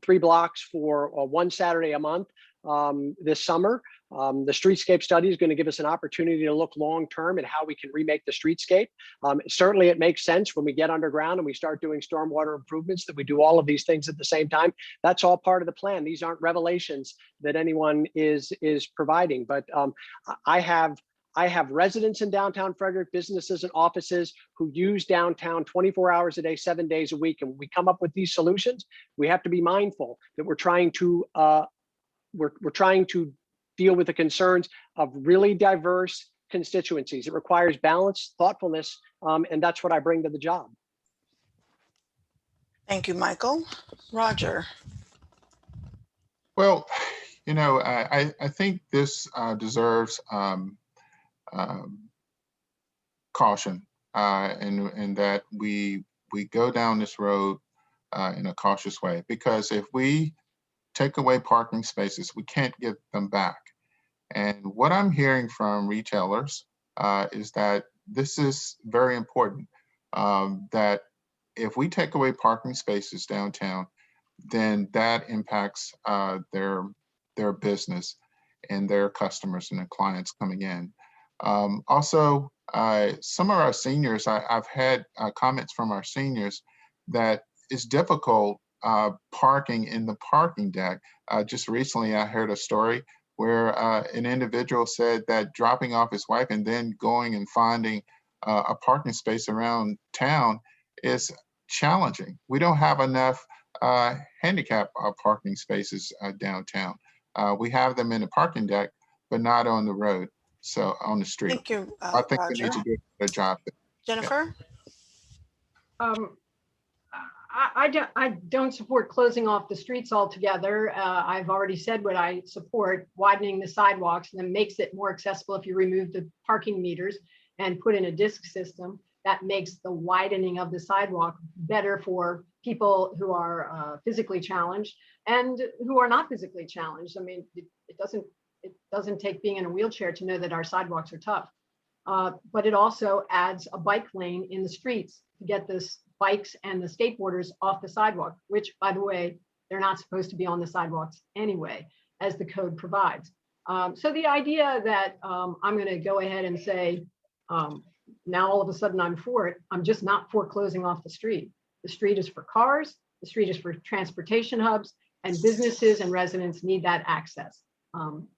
3 blocks for one Saturday a month this summer. The streetscape study is going to give us an opportunity to look long-term at how we can remake the streetscape. Certainly it makes sense when we get underground and we start doing stormwater improvements that we do all of these things at the same time. That's all part of the plan. These aren't revelations that anyone is providing, but I have residents in downtown Frederick, businesses and offices who use downtown 24 hours a day, 7 days a week. And when we come up with these solutions, we have to be mindful that we're trying to deal with the concerns of really diverse constituencies. It requires balance, thoughtfulness, and that's what I bring to the job. Thank you, Michael. Roger. Well, you know, I think this deserves caution, and that we go down this road in a cautious way, because if we take away parking spaces, we can't get them back. And what I'm hearing from retailers is that this is very important, that if we take away parking spaces downtown, then that impacts their business and their customers and their clients coming in. Also, some of our seniors, I've had comments from our seniors that it's difficult parking in the parking deck. Just recently, I heard a story where an individual said that dropping off his wife and then going and finding a parking space around town is challenging. We don't have enough handicap parking spaces downtown. We have them in the parking deck, but not on the road, so on the street. Thank you, I think Roger. we need to do a job there. Jennifer? I don't support closing off the streets altogether. I've already said what I support: widening the sidewalks, and then makes it more accessible if you remove the parking meters and put in a disc system. That makes the widening of the sidewalk better for people who are physically challenged and who are not physically challenged. I mean, it doesn't take being in a wheelchair to know that our sidewalks are tough. But it also adds a bike lane in the streets to get this bikes and the skateboarders off the sidewalk, which, by the way, they're not supposed to be on the sidewalks anyway, as the code provides. So the idea that I'm going to go ahead and say, now all of a sudden I'm for it, I'm just not for closing off the street. The street is for cars, the street is for transportation hubs, and businesses and residents need that access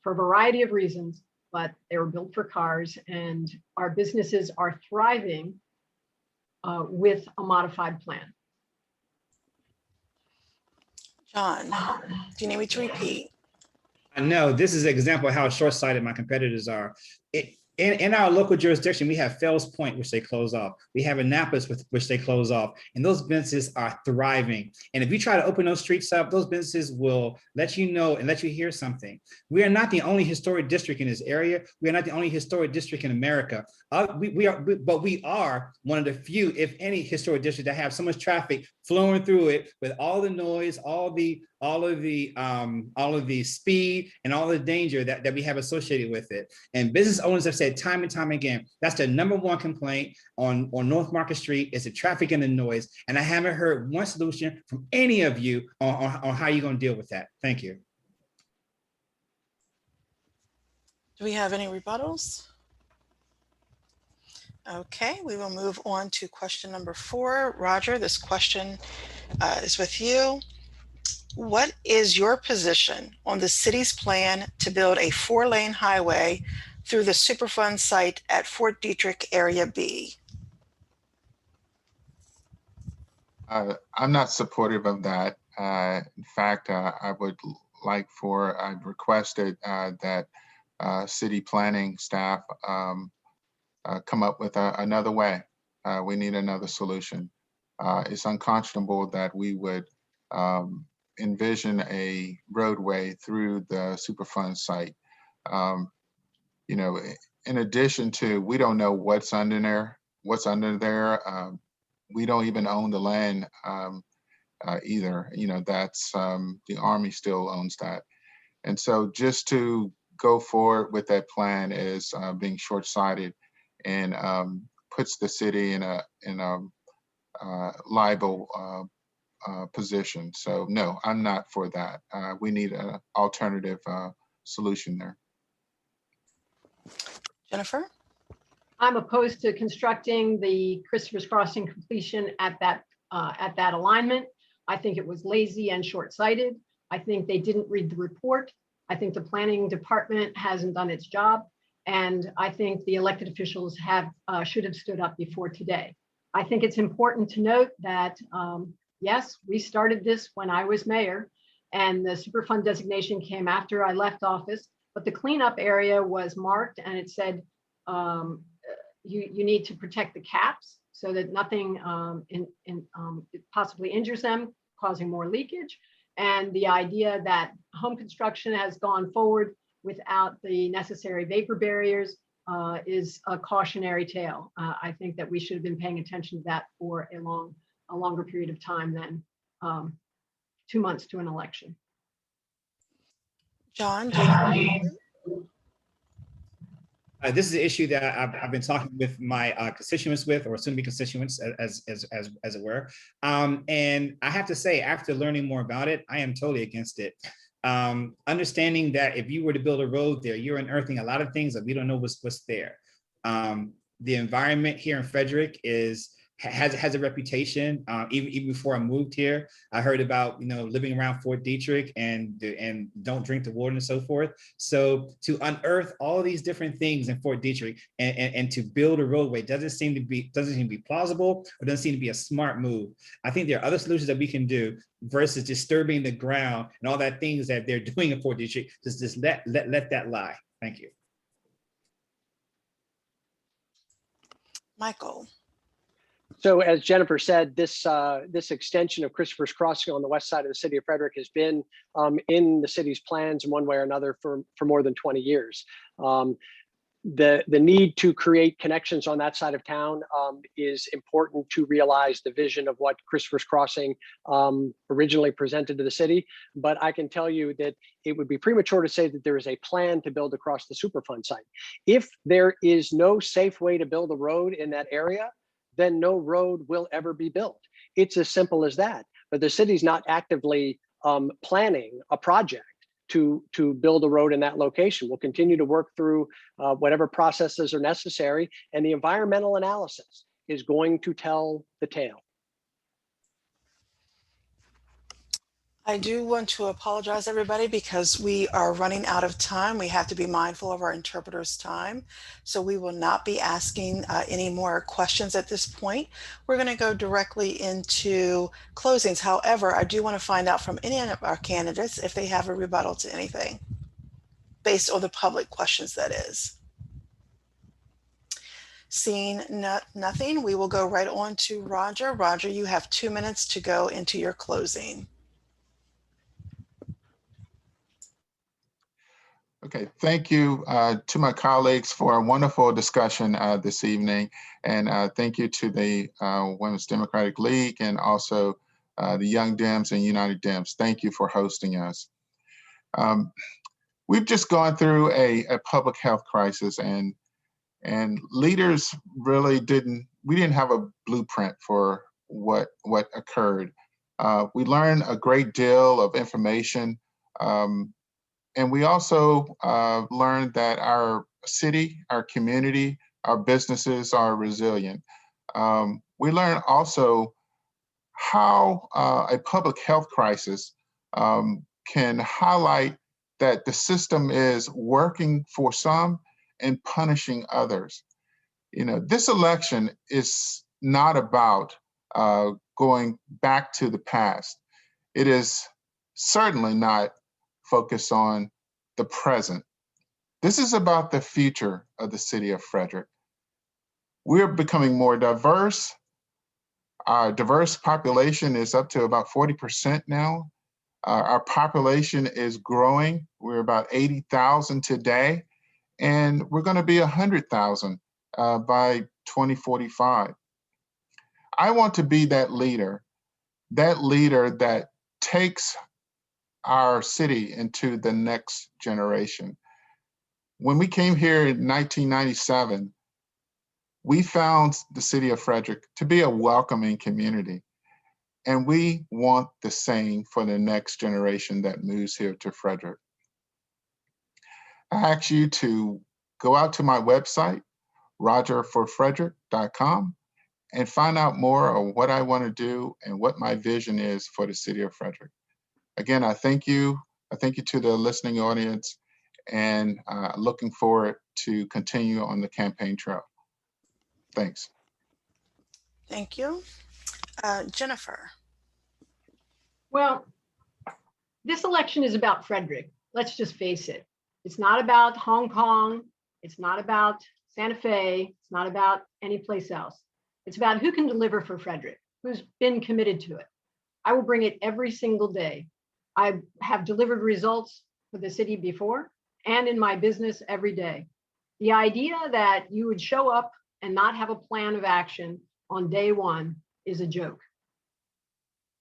for a variety of reasons, but they were built for cars, and our businesses are thriving with a modified plan. John, do you need me to repeat? I know this is an example of how short-sighted my competitors are. In our local jurisdiction, we have Fells Point, which they close off. We have Annapolis, which they close off, and those businesses are thriving. And if you try to open those streets up, those businesses will let you know and let you hear something. We are not the only historic district in this area. We are not the only historic district in America. But we are one of the few, if any, historic districts that have so much traffic flowing through it with all the noise, all of the speed and all the danger that we have associated with it. And business owners have said time and time again, that's the #1 complaint on North Market Street is the traffic and the noise. And I haven't heard one solution from any of you on how you're going to deal with that. Thank you. Do we have any rebuttals? Okay, we will move on to question number 4. Roger, this question is with you. What is your position on the city's plan to build a 4-lane highway through the Superfund site at Fort Detrick Area B? I'm not supportive of that. In fact, I would like for, I've requested that city planning staff come up with another way. We need another solution. It's unconscionable that we would envision a roadway through the Superfund site. You know, in addition to, we don't know what's under there. We don't even own the land either. You know, that's the Army still owns that. And so just to go forward with that plan is being short-sighted and puts the city in a liable position. So no, I'm not for that. We need an alternative solution there. Jennifer? I'm opposed to constructing the Christopher's Crossing completion at that alignment. I think it was lazy and short-sighted. I think they didn't read the report. I think the planning department hasn't done its job. And I think the elected officials should have stood up before today. I think it's important to note that, yes, we started this when I was mayor, and the Superfund designation came after I left office, but the cleanup area was marked and it said, you need to protect the caps so that nothing possibly injures them, causing more leakage. And the idea that home construction has gone forward without the necessary vapor barriers is a cautionary tale. I think that we should have been paying attention to that for a longer period of time than 2 months to an election. John, do you This is an issue that I've been talking with my constituents or soon-to-be constituents, as it were. And I have to say, after learning more about it, I am totally against it. Understanding that if you were to build a road there, you're unearthing a lot of things that we don't know what's there. The environment here in Frederick has a reputation. Even before I moved here, I heard about living around Fort Detrick and don't drink the water and so forth. So to unearth all these different things in Fort Detrick and to build a roadway doesn't seem to be plausible, or doesn't seem to be a smart move. I think there are other solutions that we can do versus disturbing the ground and all that things that they're doing in Fort Detrick. Just let that lie. Thank you. Michael? So as Jennifer said, this extension of Christopher's Crossing on the west side of the city of Frederick has been in the city's plans in one way or another for more than 20 years. The need to create connections on that side of town is important to realize the vision of what Christopher's Crossing originally presented to the city. But I can tell you that it would be premature to say that there is a plan to build across the Superfund site. If there is no safe way to build a road in that area, then no road will ever be built. It's as simple as that. But the city's not actively planning a project to build a road in that location. We'll continue to work through whatever processes are necessary, and the environmental analysis is going to tell the tale. I do want to apologize, everybody, because we are running out of time. We have to be mindful of our interpreter's time. So we will not be asking any more questions at this point. We're going to go directly into closings. However, I do want to find out from any of our candidates if they have a rebuttal to anything based on the public questions, that is. Seeing nothing, we will go right on to Roger. Roger, you have 2 minutes to go into your closing. Okay, thank you to my colleagues for a wonderful discussion this evening. And thank you to the Women's Democratic League and also the Young Dems and United Dems. Thank you for hosting us. We've just gone through a public health crisis, and leaders really we didn't have a blueprint for what occurred. We learned a great deal of information. And we also learned that our city, our community, our businesses are resilient. We learned also how a public health crisis can highlight that the system is working for some and punishing others. You know, this election is not about going back to the past. It is certainly not focused on the present. This is about the future of the city of Frederick. We're becoming more diverse. Our diverse population is up to about 40% now. Our population is growing. We're about 80,000 today, and we're going to be 100,000 by 2045. I want to be that leader that takes our city into the next generation. When we came here in 1997, we found the city of Frederick to be a welcoming community. And we want the same for the next generation that moves here to Frederick. I ask you to go out to my website, rogerforfrederick.com, and find out more of what I want to do and what my vision is for the city of Frederick. Again, I thank you. I thank you to the listening audience, and looking forward to continue on the campaign trail. Thanks. Thank you. Jennifer. Well, this election is about Frederick. Let's just face it. It's not about Hong Kong. It's not about Santa Fe. It's not about any place else. It's about who can deliver for Frederick, who's been committed to it. I will bring it every single day. I have delivered results for the city before and in my business every day. The idea that you would show up and not have a plan of action on day one is a joke.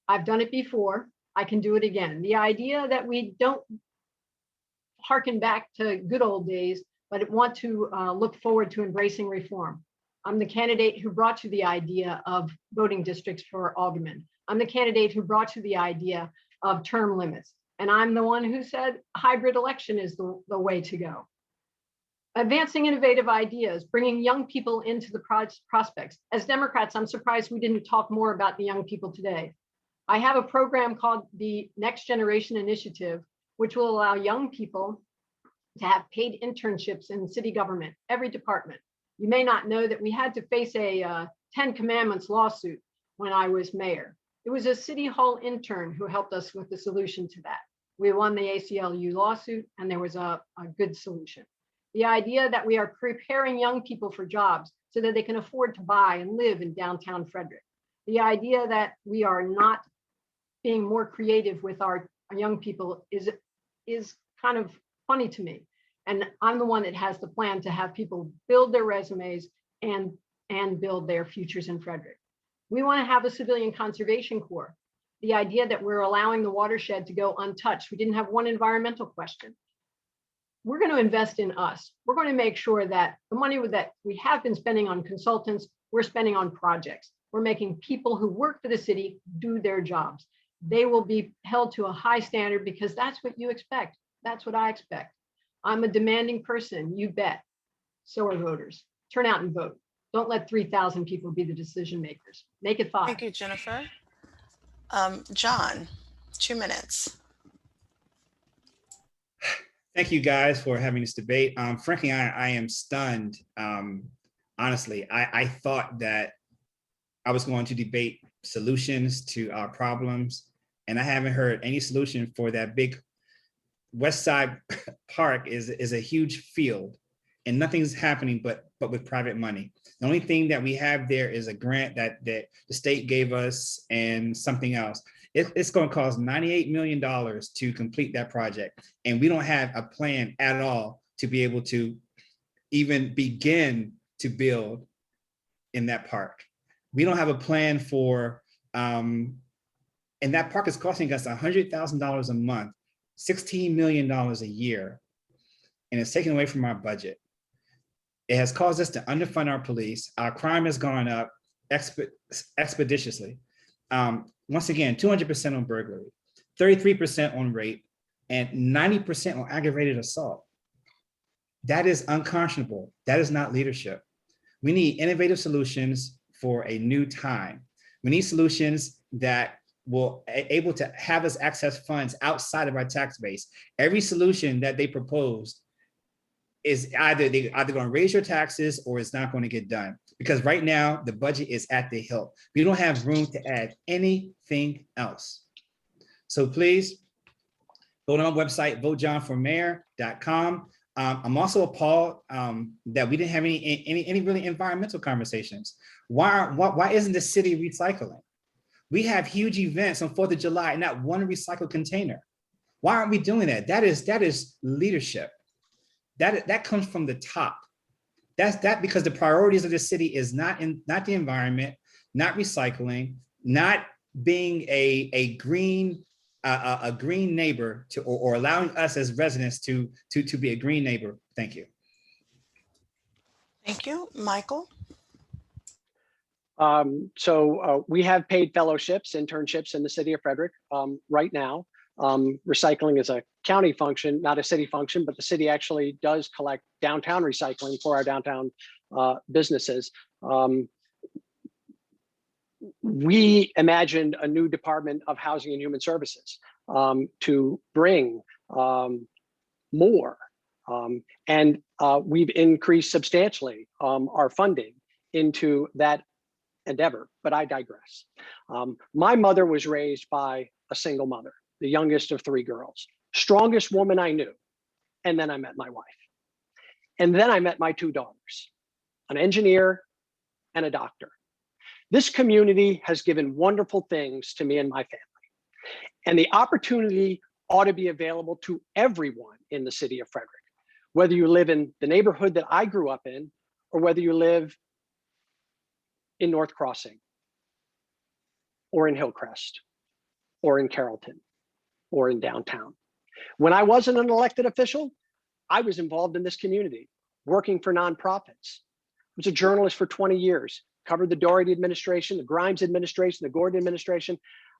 I've done it before. I can do it again. The idea that we don't harken back to good old days, but want to look forward to embracing reform. I'm the candidate who brought you the idea of voting districts for aldermen. I'm the candidate who brought you the idea of term limits. And I'm the one who said hybrid election is the way to go. Advancing innovative ideas, bringing young people into the prospects. As Democrats, I'm surprised we didn't talk more about the young people today. I have a program called the Next Generation Initiative, which will allow young people to have paid internships in city government, every department. You may not know that we had to face a 10 Commandments lawsuit when I was mayor. It was a city hall intern who helped us with the solution to that. We won the ACLU lawsuit, and there was a good solution. The idea that we are preparing young people for jobs so that they can afford to buy and live in downtown Frederick. The idea that we are not being more creative with our young people is kind of funny to me. And I'm the one that has the plan to have people build their resumes and build their futures in Frederick. We want to have a civilian conservation corps. The idea that we're allowing the watershed to go untouched. We didn't have one environmental question. We're going to invest in us. We're going to make sure that the money that we have been spending on consultants, we're spending on projects. We're making people who work for the city do their jobs. They will be held to a high standard because that's what you expect. That's what I expect. I'm a demanding person, you bet. So are voters. Turn out and vote. Don't let 3,000 people be the decision makers. Make it 5. Thank you, Jennifer. John, 2 minutes. Thank you guys for having this debate. Frankly, I am stunned. Honestly, I thought that I was going to debate solutions to our problems, and I haven't heard any solution for that big West Side Park is a huge field, and nothing's happening but with private money. The only thing that we have there is a grant that the state gave us and something else. It's going to cost $98 million to complete that project. And we don't have a plan at all to be able to even begin to build in that park. We don't have a plan for, and that park is costing us $100,000 a month, $16 million a year, and it's taken away from our budget. It has caused us to underfund our police. Our crime has gone up expeditiously. Once again, 200% on burglary, 33% on rape, and 90% on aggravated assault. That is unconscionable. That is not leadership. We need innovative solutions for a new time. We need solutions that able to have us access funds outside of our tax base. Every solution that they proposed is either going to raise your taxes or it's not going to get done. Because right now the budget is at the hilt. We don't have room to add anything else. So please go to our website, votejohnformayor.com. I'm also appalled that we didn't have any really environmental conversations. Why isn't the city recycling? We have huge events on 4th of July, and not one recycled container. Why aren't we doing that? That is leadership. That comes from the top. That's because the priorities of the city is not the environment, not recycling, not being a green neighbor or allowing us as residents to be a green neighbor. Thank you. Thank you, Michael. So we have paid fellowships, internships in the city of Frederick right now. Recycling is a county function, not a city function, but the city actually does collect downtown recycling for our downtown businesses. We imagined a new Department of Housing and Human Services to bring more. And we've increased substantially our funding into that endeavor, but I digress. My mother was raised by a single mother, the youngest of 3 girls, strongest woman I knew. And then I met my wife. And then I met my 2 daughters, an engineer and a doctor. This community has given wonderful things to me and my family. And the opportunity ought to be available to everyone in the city of Frederick, whether you live in the neighborhood that I grew up in, or whether you live in North Crossing, or in Hillcrest, or in Carrollton, or in downtown. When I wasn't an elected official, I was involved in this community, working for nonprofits. I was a journalist for 20 years, covered the Dougherty administration, the Grimes administration, the Gordon administration.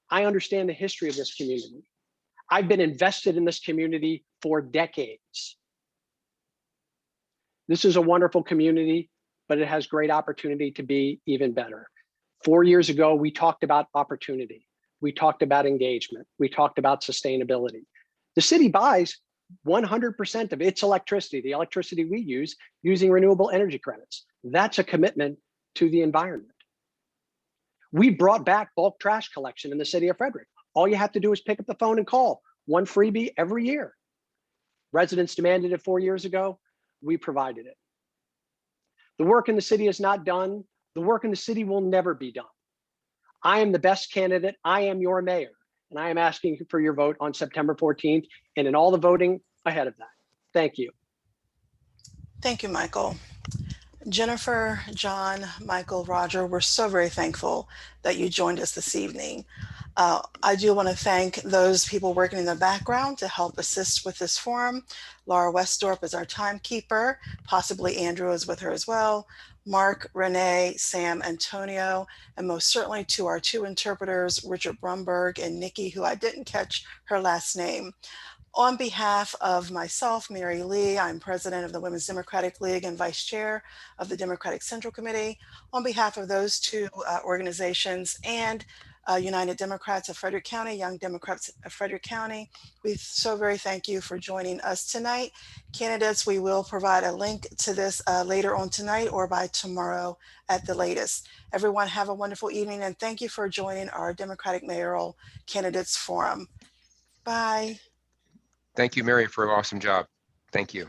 I understand the history of this community. I've been invested in this community for decades. This is a wonderful community, but it has great opportunity to be even better. 4 years ago, we talked about opportunity. We talked about engagement. We talked about sustainability. The city buys 100% of its electricity, the electricity we use, using renewable energy credits. That's a commitment to the environment. We brought back bulk trash collection in the city of Frederick. All you have to do is pick up the phone and call. 1 freebie every year. Residents demanded it 4 years ago. We provided it. The work in the city is not done. The work in the city will never be done. I am the best candidate. I am your mayor. And I am asking for your vote on September 14th and in all the voting ahead of that. Thank you. Thank you, Michael. Jennifer, John, Michael, Roger, we're so very thankful that you joined us this evening. I do want to thank those people working in the background to help assist with this forum. Laura Westdorp is our timekeeper. Possibly Andrew is with her as well. Mark, Renee, Sam, Antonio, and most certainly to our 2 interpreters, Richard Brumberg and Nikki, who I didn't catch her last name. On behalf of myself, Mary Lee, I'm president of the Women's Democratic League and vice chair of the Democratic Central Committee. On behalf of those 2 organizations and United Democrats of Frederick County, Young Democrats of Frederick County, we so very thank you for joining us tonight. Candidates, we will provide a link to this later on tonight or by tomorrow at the latest. Everyone have a wonderful evening and thank you for joining our Democratic Mayoral Candidates Forum. Bye. Thank you, Mary, for an awesome job. Thank you.